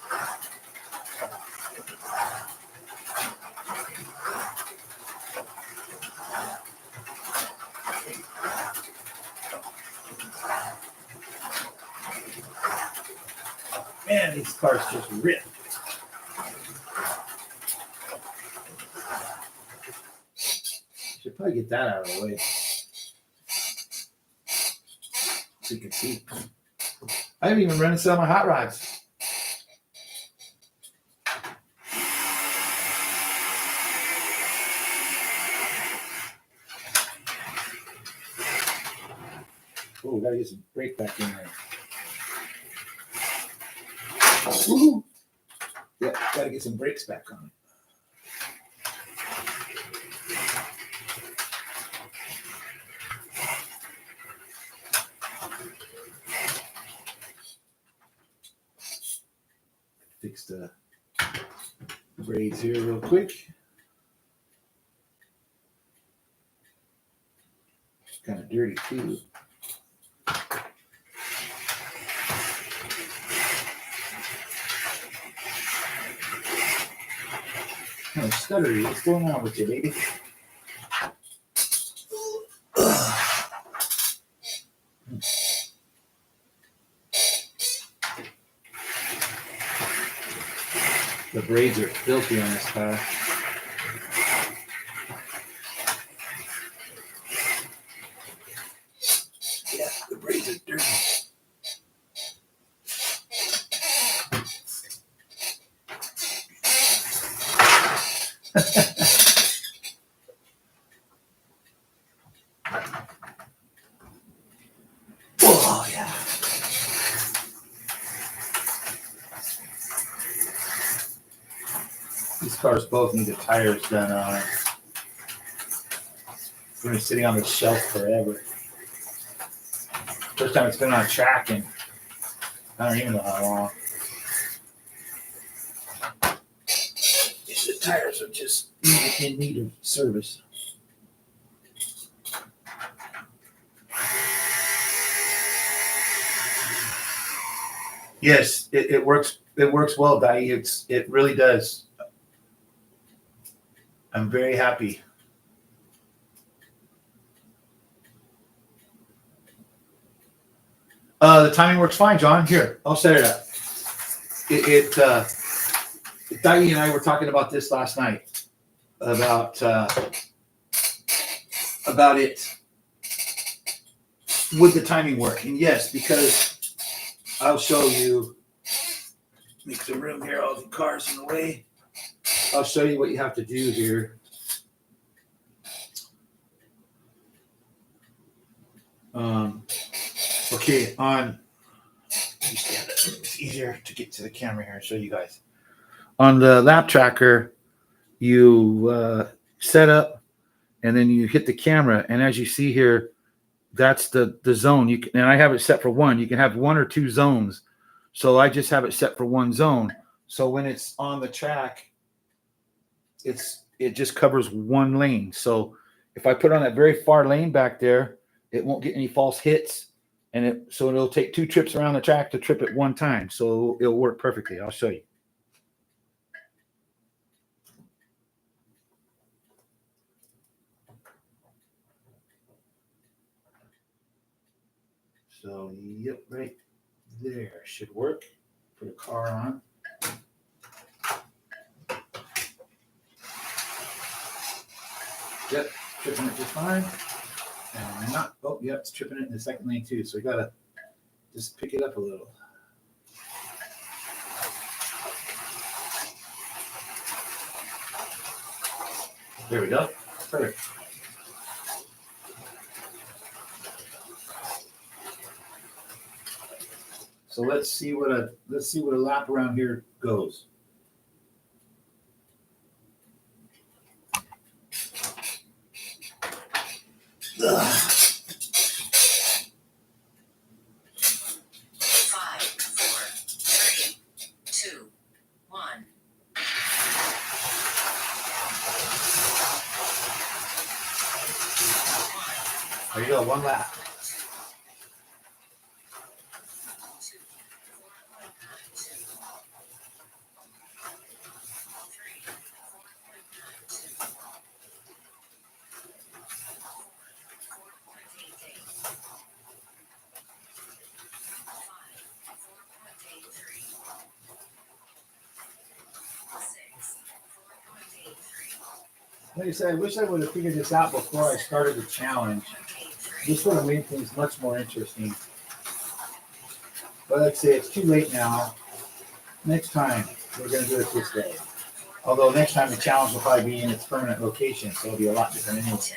Man, these cars just rip. Probably get that out of the way so you can see. I haven't even run some of my hot rods. Oh, we gotta get some brake back in there. Woo-hoo. Yep, gotta get some brakes back on it. Fix the braids here real quick. It's kind of dirty too. Kind of stuttery. What's going on with you, baby? The braids are filthy on this car. Yeah, the braids are dirty. Oh, yeah. These cars both need the tires done on it. They've been sitting on the shelf forever. First time it's been on track in I don't even know how long. The tires are just in need of service. Yes, it works. It works well, Dai. It really does. I'm very happy. The timing works fine, John. Here, I'll set it up. Dai and I were talking about this last night about it. Would the timing work? And yes, because I'll show you. Make some room here. All the cars in the way. I'll show you what you have to do here. Okay, let me stand up. It's easier to get to the camera here and show you guys. On the lap tracker, you set up, and then you hit the camera, and as you see here, that's the zone. You can, and I have it set for one. You can have one or two zones, so I just have it set for one zone. So when it's on the track, it just covers one lane. So if I put on that very far lane back there, it won't get any false hits, and it'll take two trips around the track to trip it one time. So it'll work perfectly. I'll show you. So yep, right there should work. Put a car on. Yep, tripping it just fine. And not, oh, yep, it's tripping it in the second lane too. So we gotta just pick it up a little. There we go. Perfect. So let's see what a lap around here goes. Ugh. 5, 4, 3, 2, 1. There you go, one lap. Like I said, I wish I would have figured this out before I started the challenge. This would have made things much more interesting. But like I say, it's too late now. Next time, we're going to do it this way. Although next time the challenge will probably be in its permanent location, so it'll be a lot different anyway. 4.75.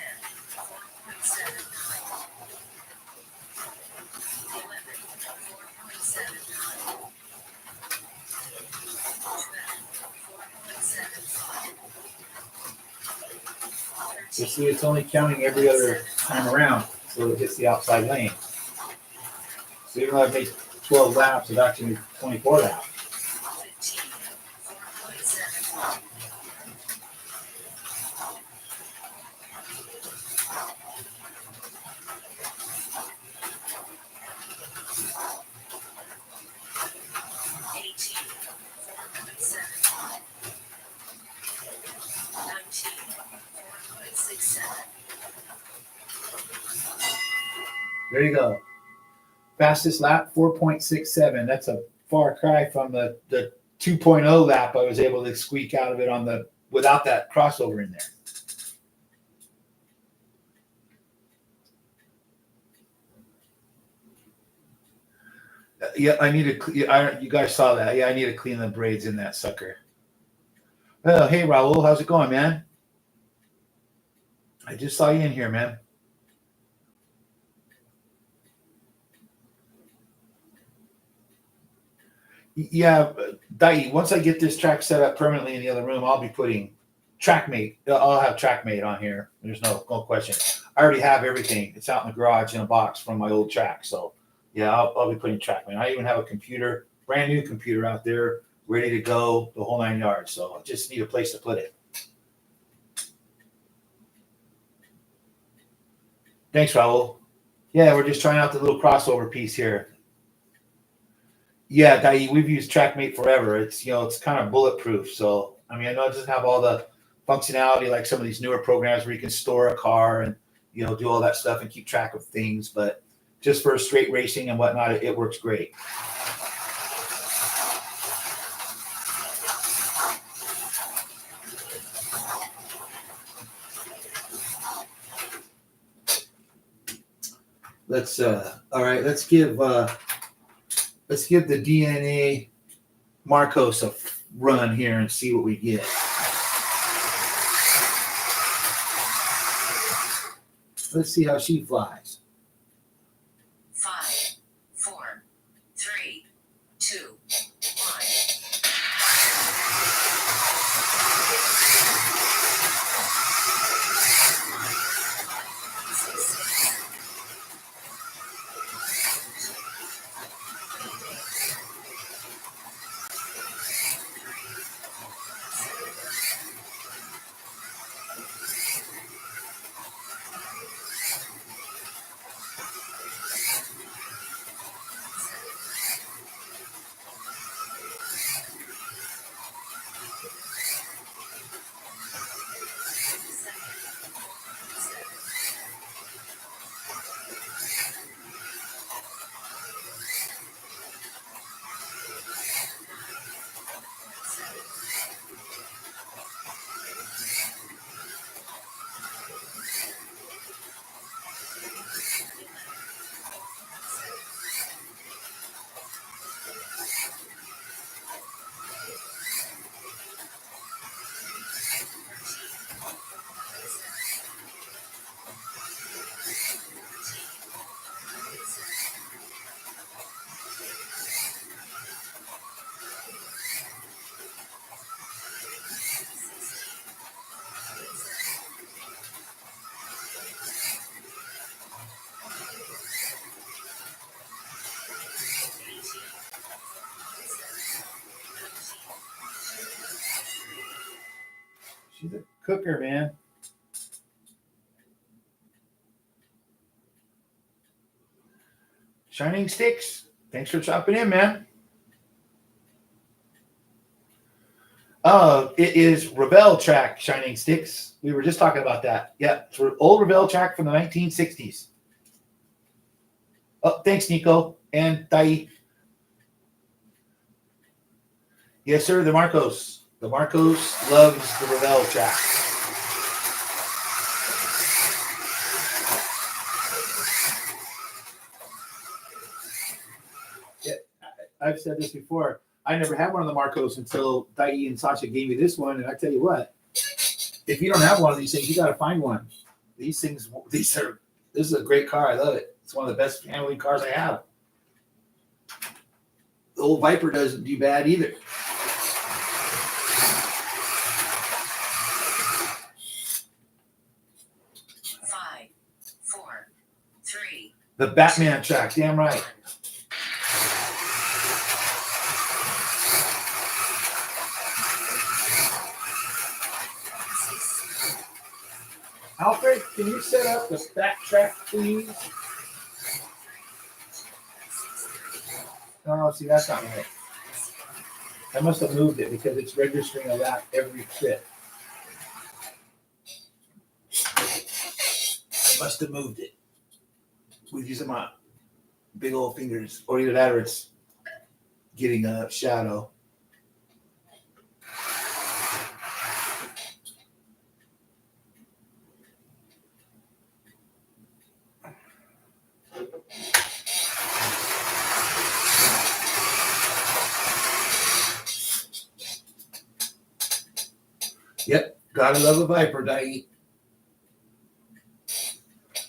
You see, it's only counting every other time around, so it hits the outside lane. So even though I've made 12 laps, it actually made 24 laps. 15. 4.75. 18. 4.75. 19. 4.67. There you go. Fastest lap, 4.67. That's a far cry from the 2.0 lap I was able to squeak out of it on the without that crossover in there. Yeah, I need to. You guys saw that? Yeah, I need to clean the braids in that sucker. Oh, hey Raul, how's it going, man? I just saw you in here, man. Yeah, Dai, once I get this track set up permanently in the other room, I'll be putting TrackMate. I'll have TrackMate on here. There's no question. I already have everything. It's out in the garage in a box from my old track. So, yeah, I'll be putting TrackMate. I even have a computer, brand new computer out there, ready to go, the whole 9 yards. So I just need a place to put it. Thanks, Raul. Yeah, we're just trying out the little crossover piece here. Yeah, Dai, we've used TrackMate forever. It's it's kind of bulletproof. So I mean, I know it doesn't have all the functionality like some of these newer programs where you can store a car and do all that stuff and keep track of things. But just for straight racing and whatnot, it works great. Let's all right. Let's give the DNA Marcos a run here and see what we get. Let's see how she flies. 5, 4, 3, 2, 1. She's a cooker, man. Shining Sticks, thanks for chopping in, man. It is Rebel track, Shining Sticks. We were just talking about that. Yeah, it's an old Rebel track from the 1960s. Oh, thanks, Nico and Dai. Yes, sir, the Marcos. The Marcos loves the Rebel track. I've said this before. I never had one of the Marcos until Dai and Sasha gave me this one, and I tell you what, if you don't have one of these things, you got to find one. This is a great car. I love it. It's one of the best family cars I have. The old Viper doesn't do bad either. Five, four, three, The Batman track, damn right. one. Alfred, can you set up the back track, please? Oh, see, that's not right. I must have moved it because it's registering a lap every trip. I must have moved it with using my big old fingers, or either that or it's getting a shadow. Yep, gotta love a Viper, Dai.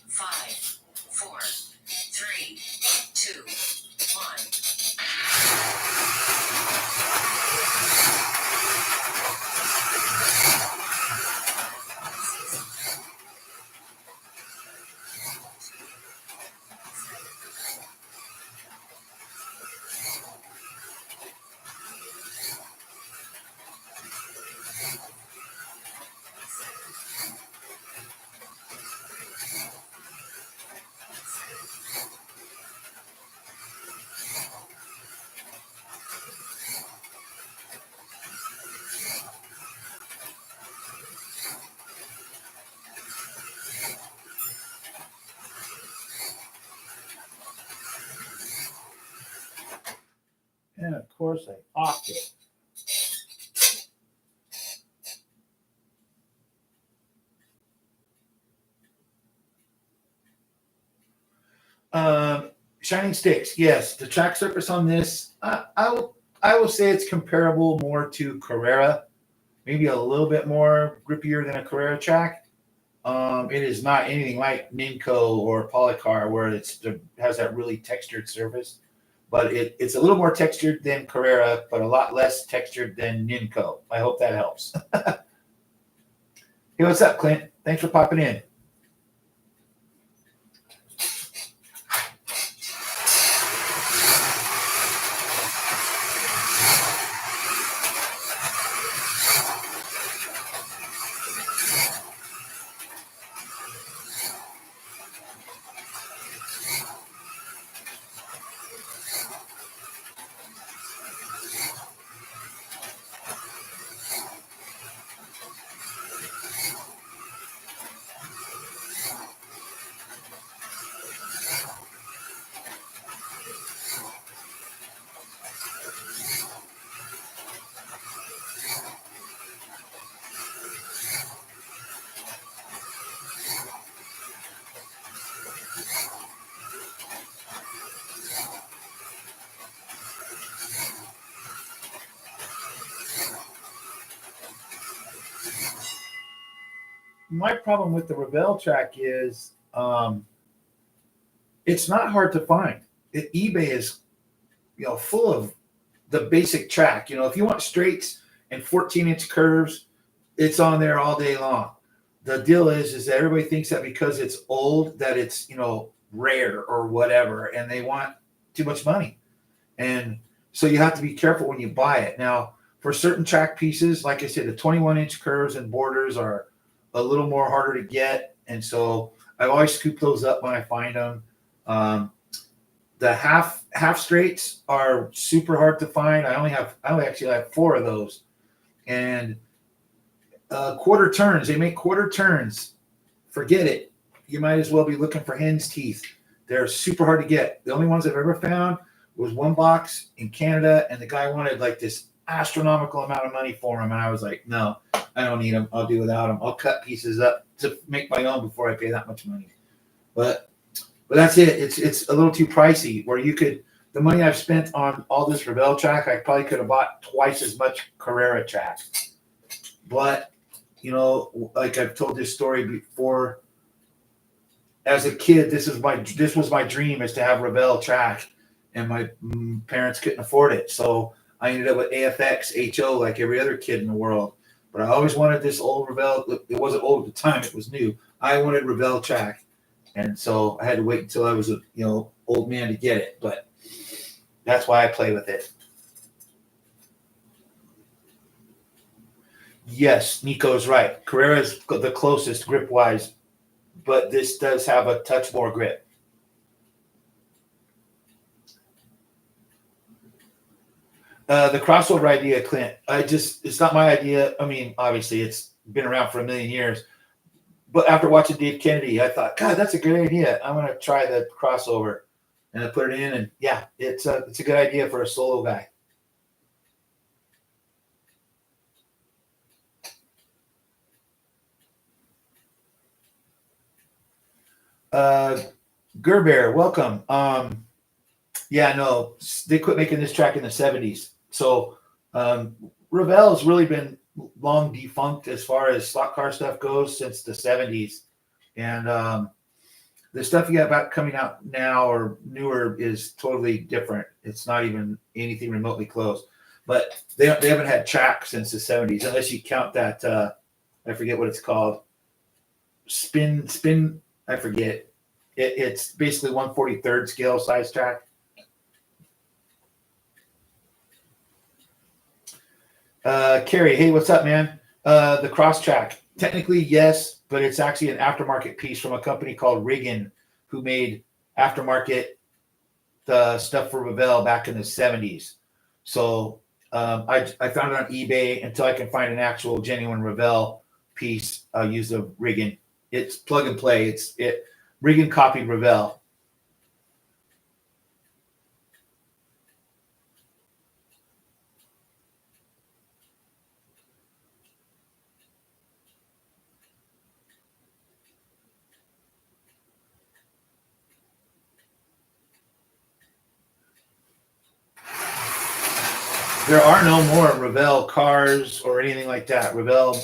5, 4, 3, 2, 1. And of course, I off it. Shining Sticks, yes. The track surface on this, I will say it's comparable more to Carrera, maybe a little bit more grippier than a Carrera track. It is not anything like Ninco or Polycar where it has that really textured surface, but it's a little more textured than Carrera, but a lot less textured than Ninco. I hope that helps. Hey, what's up, Clint? Thanks for popping in. My problem with the Rebel track is it's not hard to find. eBay is full of the basic track. If you want straights and 14-inch curves, it's on there all day long. The deal is that everybody thinks that because it's old that it's rare or whatever, and they want too much money, and so you have to be careful when you buy it. Now, for certain track pieces, like I said, the 21-inch curves and borders are a little more harder to get, and so I always scoop those up when I find them. The half straights are super hard to find. I only actually have 4 of those, and quarter turns. They make quarter turns. Forget it. You might as well be looking for hen's teeth. They're super hard to get. The only ones I've ever found was one box in Canada, and the guy wanted like this astronomical amount of money for them, and I was like, no, I don't need them. I'll do without them. I'll cut pieces up to make my own before I pay that much money. But that's it. It's a little too pricey. Where you could the money I've spent on all this Revell track, I probably could have bought twice as much Carrera track. But, you know, like I've told this story before, as a kid, this was my dream, is to have Revell track, and my parents couldn't afford it. So I ended up with AFX HO like every other kid in the world. But I always wanted this old Revell. It wasn't old at the time; it was new. I wanted Revell track, and so I had to wait until I was a old man to get it. But that's why I play with it. Yes, Nico's right. Carrera's the closest grip wise, but this does have a touch more grip. The crossover idea, Clint, it's not my idea. I mean, obviously it's been around for a million years, but after watching Dave Kennedy, I thought, God, that's a great idea. I'm going to try the crossover, and I put it in, and yeah, it's a good idea for a solo guy. Gerber, welcome. Yeah, no, they quit making this track in the 70s. So Revell's really been long defunct as far as stock car stuff goes since the 70s. And the stuff you got about coming out now or newer is totally different. It's not even anything remotely close. But they haven't had track since the 70s, unless you count that, I forget what it's called. Spin, I forget. It's basically 1/43rd scale size track. Kerry, hey, what's up, man? The cross track, technically yes, but it's actually an aftermarket piece from a company called Riggin, who made aftermarket stuff for Revell back in the 70s. So I found it on eBay. Until I can find an actual genuine Revell piece, I'll use the Riggin. It's plug and play. Riggin copied Revell. There are no more Revell cars or anything like that. Revell,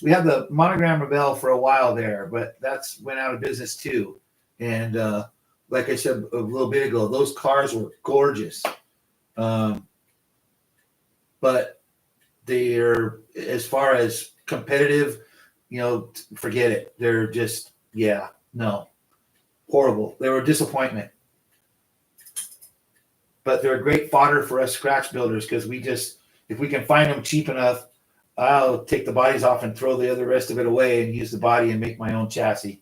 we had the monogram Revell for a while there, but that's went out of business too. And like I said a little bit ago, those cars were gorgeous. But they're, as far as competitive, forget it. They're just, horrible. They were a disappointment. But they're a great fodder for us scratch builders, because if we can find them cheap enough, I'll take the bodies off and throw the rest of it away and use the body and make my own chassis.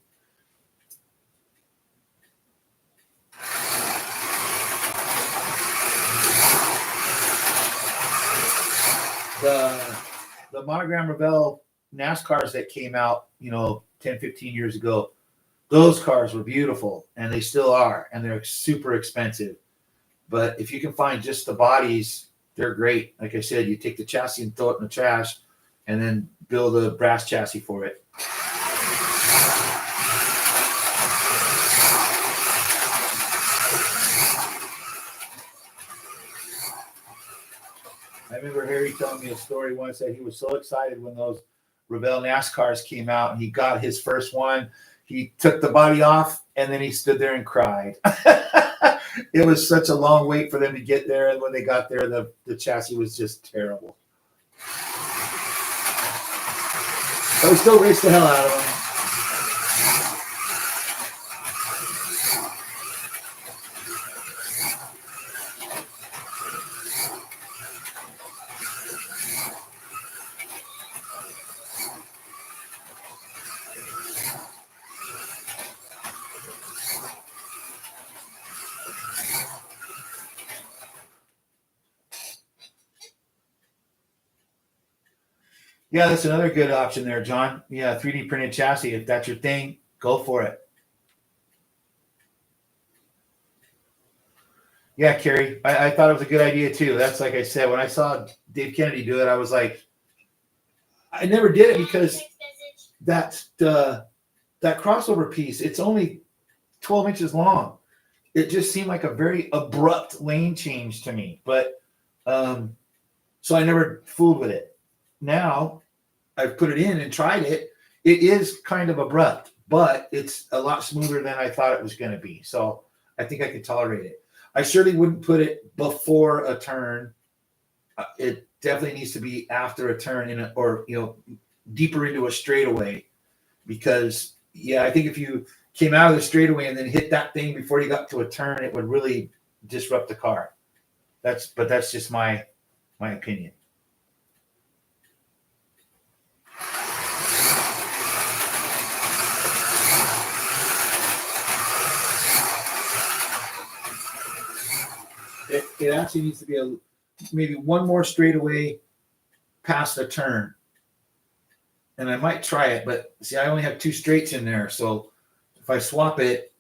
The monogram Revell NASCARs that came out, 10, 15 years ago, those cars were beautiful, and they still are, and they're super expensive. But if you can find just the bodies, they're great. Like I said, you take the chassis and throw it in the trash, and then build a brass chassis for it. I remember Harry telling me a story once that he was so excited when those Revell NASCARs came out, and he got his first one. He took the body off, and then he stood there and cried. It was such a long wait for them to get there, and when they got there, the chassis was just terrible. But we still raced the hell out of them. Yeah, that's another good option there, John. Yeah, 3D printed chassis. If that's your thing, go for it. Yeah, Kerry, I thought it was a good idea too. That's, like I said, when I saw Dave Kennedy do it, I was like, I never did it because that crossover piece, it's only 12 inches long. it just seemed like a very abrupt lane change to me. But so I never fooled with it. Now I've put it in and tried it. It is kind of abrupt, but it's a lot smoother than I thought it was going to be. So I think I could tolerate it. I certainly wouldn't put it before a turn. It definitely needs to be after a turn or deeper into a straightaway, because I think if you came out of the straightaway and then hit that thing before you got to a turn, it would really disrupt the car. That's just my opinion. It actually needs to be maybe one more straightaway past a turn. And I might try it, but see, I only have 2 straights in there. So if I swap it,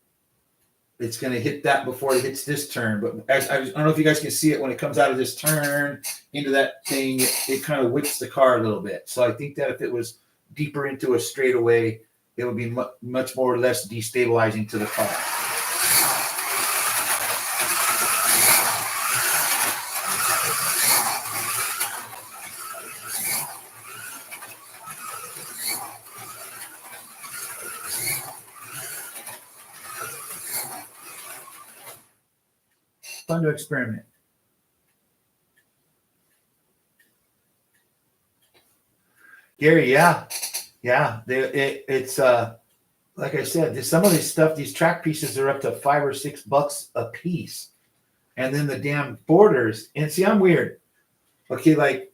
it's going to hit that before it hits this turn. But I don't know if you guys can see it when it comes out of this turn into that thing, it kind of whips the car a little bit. So I think that if it was deeper into a straightaway, it would be much more or less destabilizing to the car. Fun to experiment. Gary, yeah. It's like I said, some of this stuff, these track pieces are up to $5 or $6 a piece, and then the damn borders. And see, I'm weird. Okay, like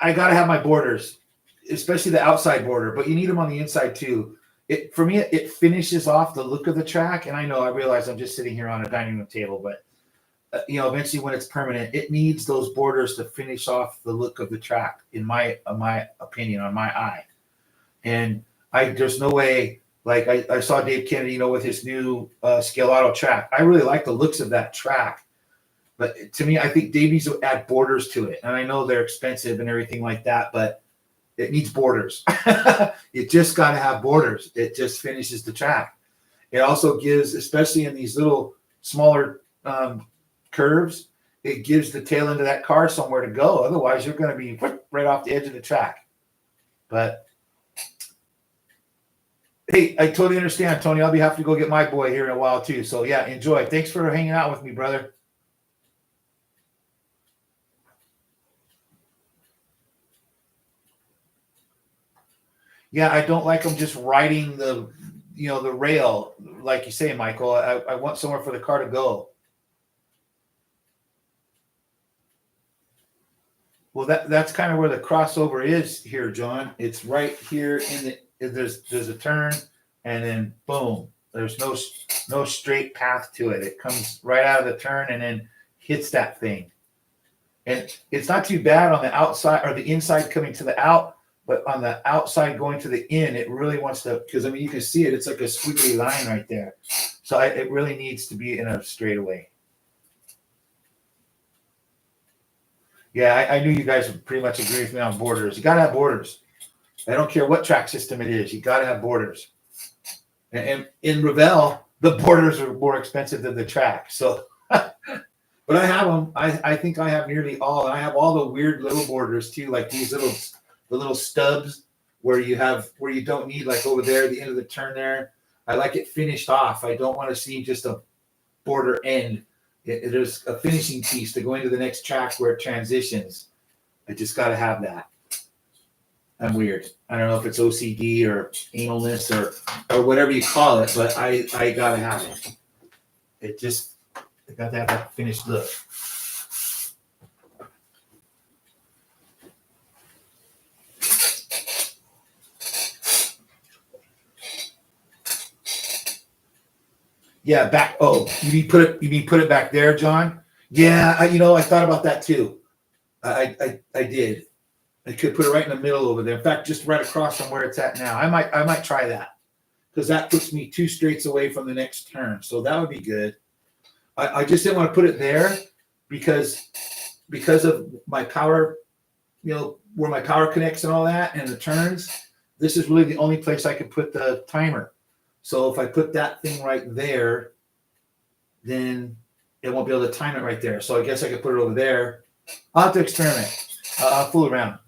I gotta have my borders, especially the outside border, but you need them on the inside too. For me, it finishes off the look of the track, and I realize I'm just sitting here on a dining room table, but eventually when it's permanent, it needs those borders to finish off the look of the track, in my opinion, on my eye. And there's no way, like I saw Dave Kennedy, with his new Scale Auto track. I really like the looks of that track, but to me, I think Dave needs to add borders to it. And I know they're expensive and everything like that, but it needs borders. It just got to have borders. It just finishes the track. It also gives, especially in these little smaller curves, it gives the tail end of that car somewhere to go. Otherwise, you're going to be right off the edge of the track. But hey, I totally understand, Tony. I'll be happy to go get my boy here in a while too. So yeah, enjoy. Thanks for hanging out with me, brother. Yeah, I don't like them just riding the rail, like you say, Michael. I want somewhere for the car to go. Well, that's kind of where the crossover is here, John. It's right here there's a turn, and then boom, there's no straight path to it. It comes right out of the turn and then hits that thing. And it's not too bad on the outside or the inside coming to the out. But on the outside going to the in, it really wants to, because you can see it. It's like a squiggly line right there. So it really needs to be in a straightaway. Yeah, I knew you guys would pretty much agree with me on borders. You got to have borders. I don't care what track system it is. You got to have borders. And in Revell, the borders are more expensive than the track. So, but I have them. I think I have nearly all. And I have all the weird little borders too, like these the little stubs where you don't need, like over there at the end of the turn there. I like it finished off. I don't want to see just a border end. There's a finishing piece to go into the next track where it transitions. I just got to have that. I'm weird. I don't know if it's OCD or analness or whatever you call it, but I got to have it. I got to have that finished look. Yeah, back. Oh, you mean put it back there, John? Yeah, I thought about that too. I did. I could put it right in the middle over there. In fact, just right across from where it's at now. I might try that, because that puts me 2 straights away from the next turn. So that would be good. I just didn't want to put it there because of my power, where my power connects and all that and the turns. This is really the only place I could put the timer. So if I put that thing right there, then it won't be able to time it right there. So I guess I could put it over there. I'll have to experiment. I'll fool around.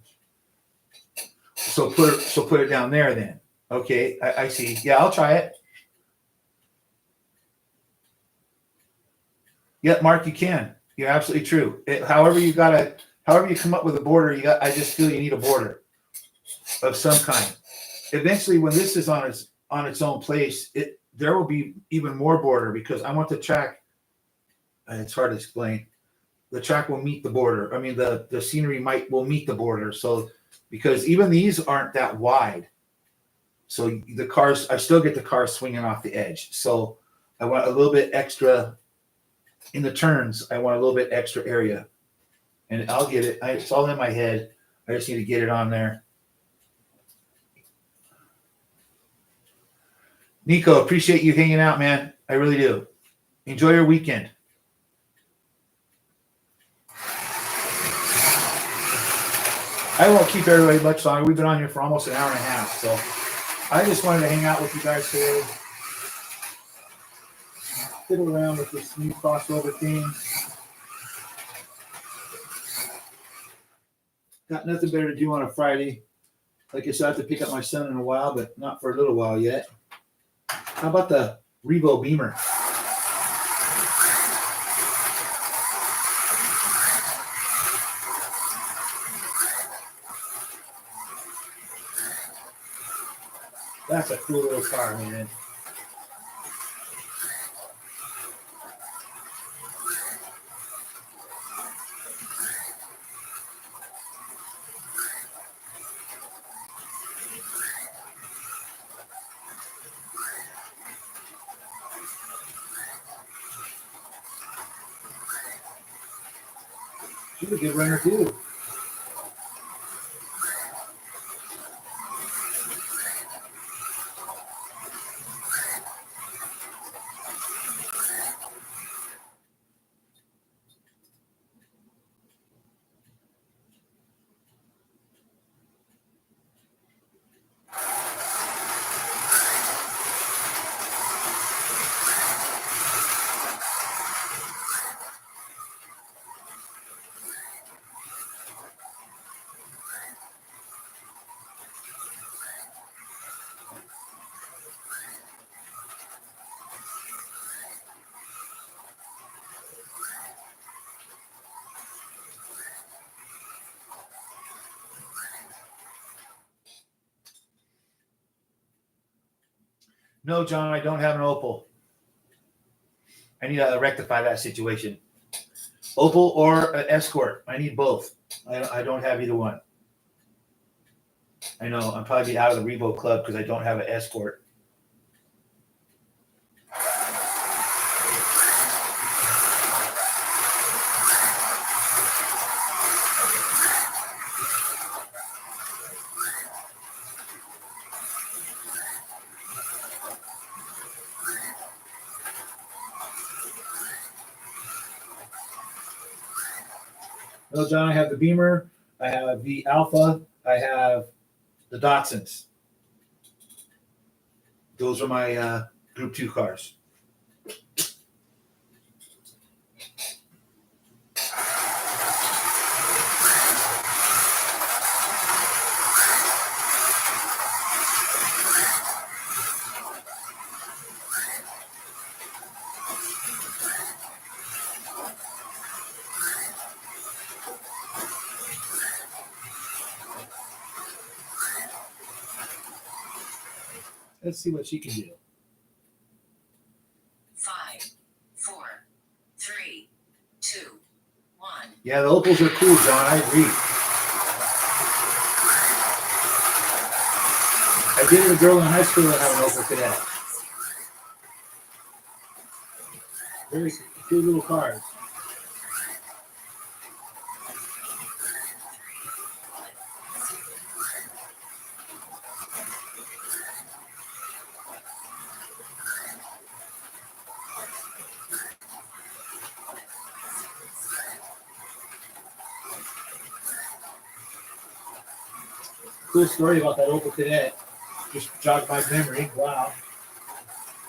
So put it down there then. Okay, I see. Yeah, I'll try it. Yeah, Mark, you can. You're absolutely true. However you come up with a border, I just feel you need a border of some kind. Eventually, when this is on its own place, there will be even more border because I want the track. It's hard to explain. The track will meet the border. I mean, the scenery will meet the border. So because even these aren't that wide, so I still get the cars swinging off the edge. So I want a little bit extra in the turns. I want a little bit extra area, and I'll get it. It's all in my head. I just need to get it on there. Nico, appreciate you hanging out, man. I really do. Enjoy your weekend. I won't keep everybody much longer. We've been on here for almost an hour and a half, so I just wanted to hang out with you guys today. Fiddle around with this new crossover thing. Got nothing better to do on a Friday. Like I said, I have to pick up my son in a while, but not for a little while yet. How about the Revo Beamer? That's a cool little car, man. She's a good runner, too. No, John, I don't have an Opal. I need to rectify that situation. Opal or an Escort. I need both. I don't have either one. I know. I'll probably be out of the Revo Club because I don't have an Escort. No, John, I have the Beamer. I have the Alpha. I have the Datsuns. Those are my Group 2 cars. Let's see what she can do. 5, 4, 3, 2, 1. Yeah, the Opals are cool, John. I agree. I dated a girl in high school that had an Opal Cadet. Very good little cars. Cool story about that Opal Cadet. Just jogged my memory. Wow.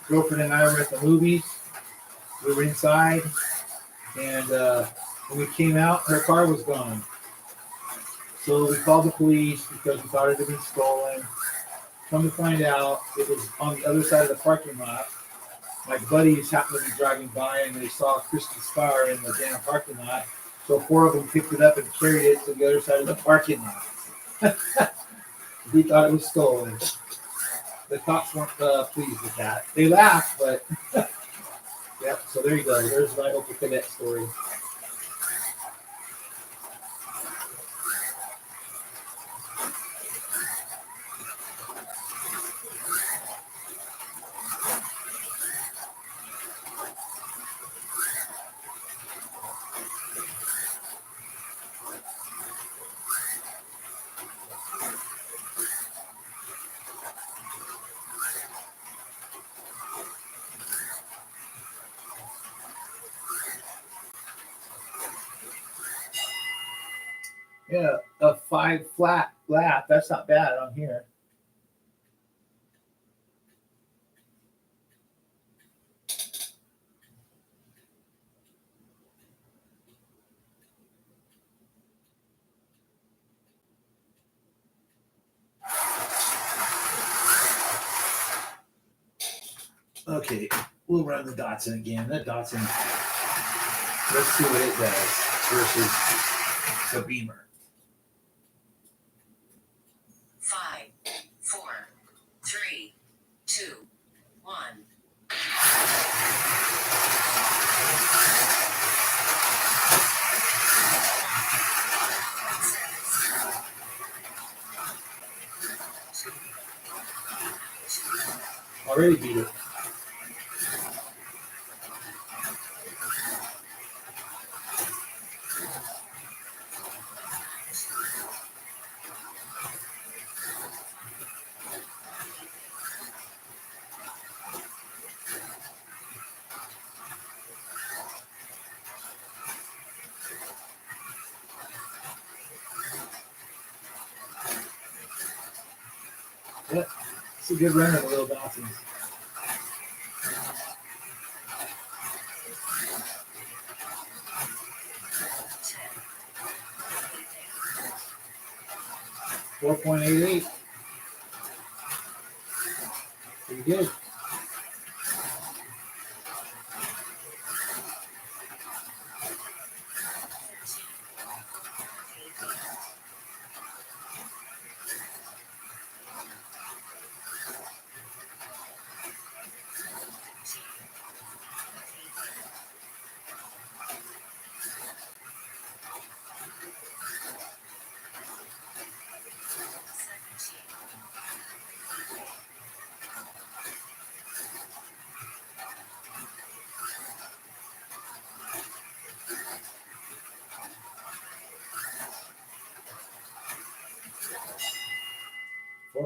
Girlfriend and I were at the movies. We were inside, and when we came out, her car was gone. So we called the police because we thought it had been stolen. Come to find out, it was on the other side of the parking lot. My buddies happened to be driving by, and they saw Kristen's car in the damn parking lot. So 4 of them picked it up and carried it to the other side of the parking lot. We thought it was stolen. The cops weren't pleased with that. They laughed, but yep. So there you go. There's my Opel Cadet story. Yeah, a 5 flat lap. That's not bad on here. Okay, we'll run the Datsun again. That Datsun, let's see what it does versus the Beamer. 5, 4, 3, 2, 1. Already beat it. Yep, it's a good run of the little Datsun. .88. Pretty good.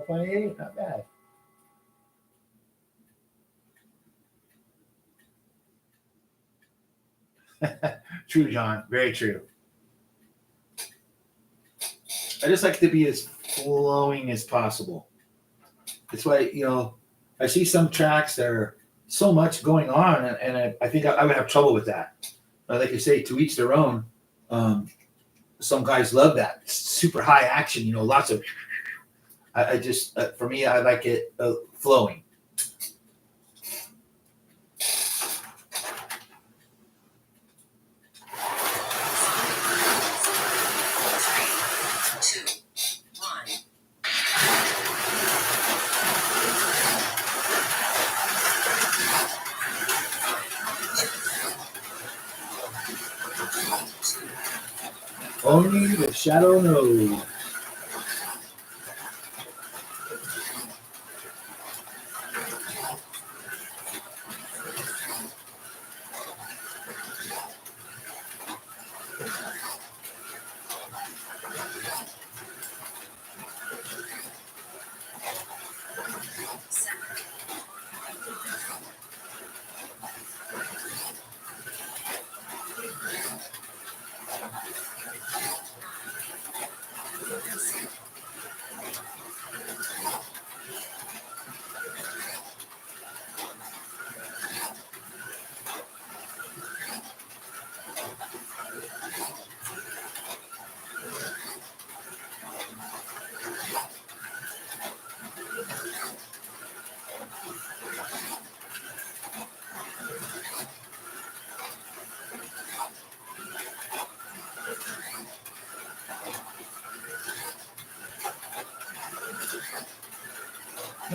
.88, not bad. True, John. Very true. I just like to be as flowing as possible. That's why, I see some tracks that are so much going on, and I think I would have trouble with that. Like you say, to each their own. Some guys love that super high action, lots of. I just, for me, I like it flowing. Only the shadow knows.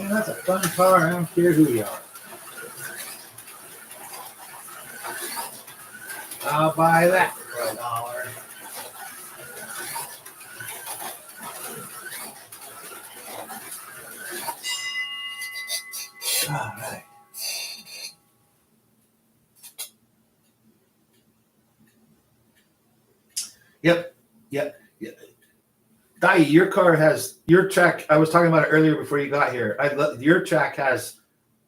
Man, that's a fun car. I don't care who you are. I'll buy that for $1. All right. Yep. Dai, your car has your track. I was talking about it earlier before you got here. Your track has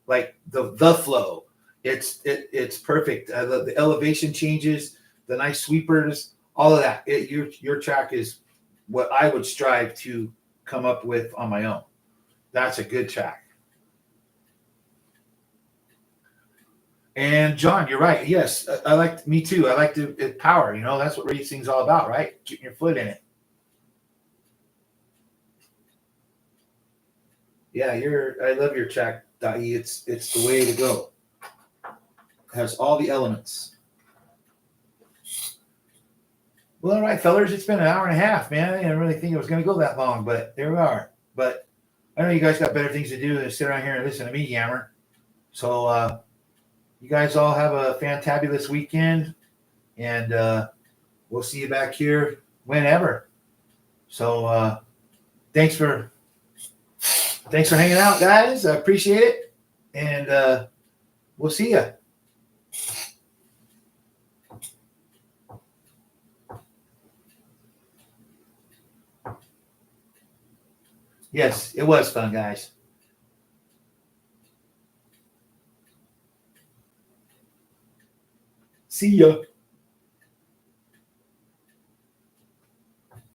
like the flow. It's perfect. The elevation changes, the nice sweepers, all of that. Your track is what I would strive to come up with on my own. That's a good track. And John, you're right. Yes, I like me too. I like the power. You know, that's what racing's all about, right? Keeping your foot in it. Yeah, I love your track, Dai. It's the way to go. It has all the elements. Well, all right, fellers, it's been an hour and a half, man. I didn't really think it was going to go that long, but there we are. But I know you guys got better things to do than sit around here and listen to me yammer. So you guys all have a fantabulous weekend, and we'll see you back here whenever. So thanks for hanging out, guys. I appreciate it, and we'll see you. Yes, it was fun, guys. See ya.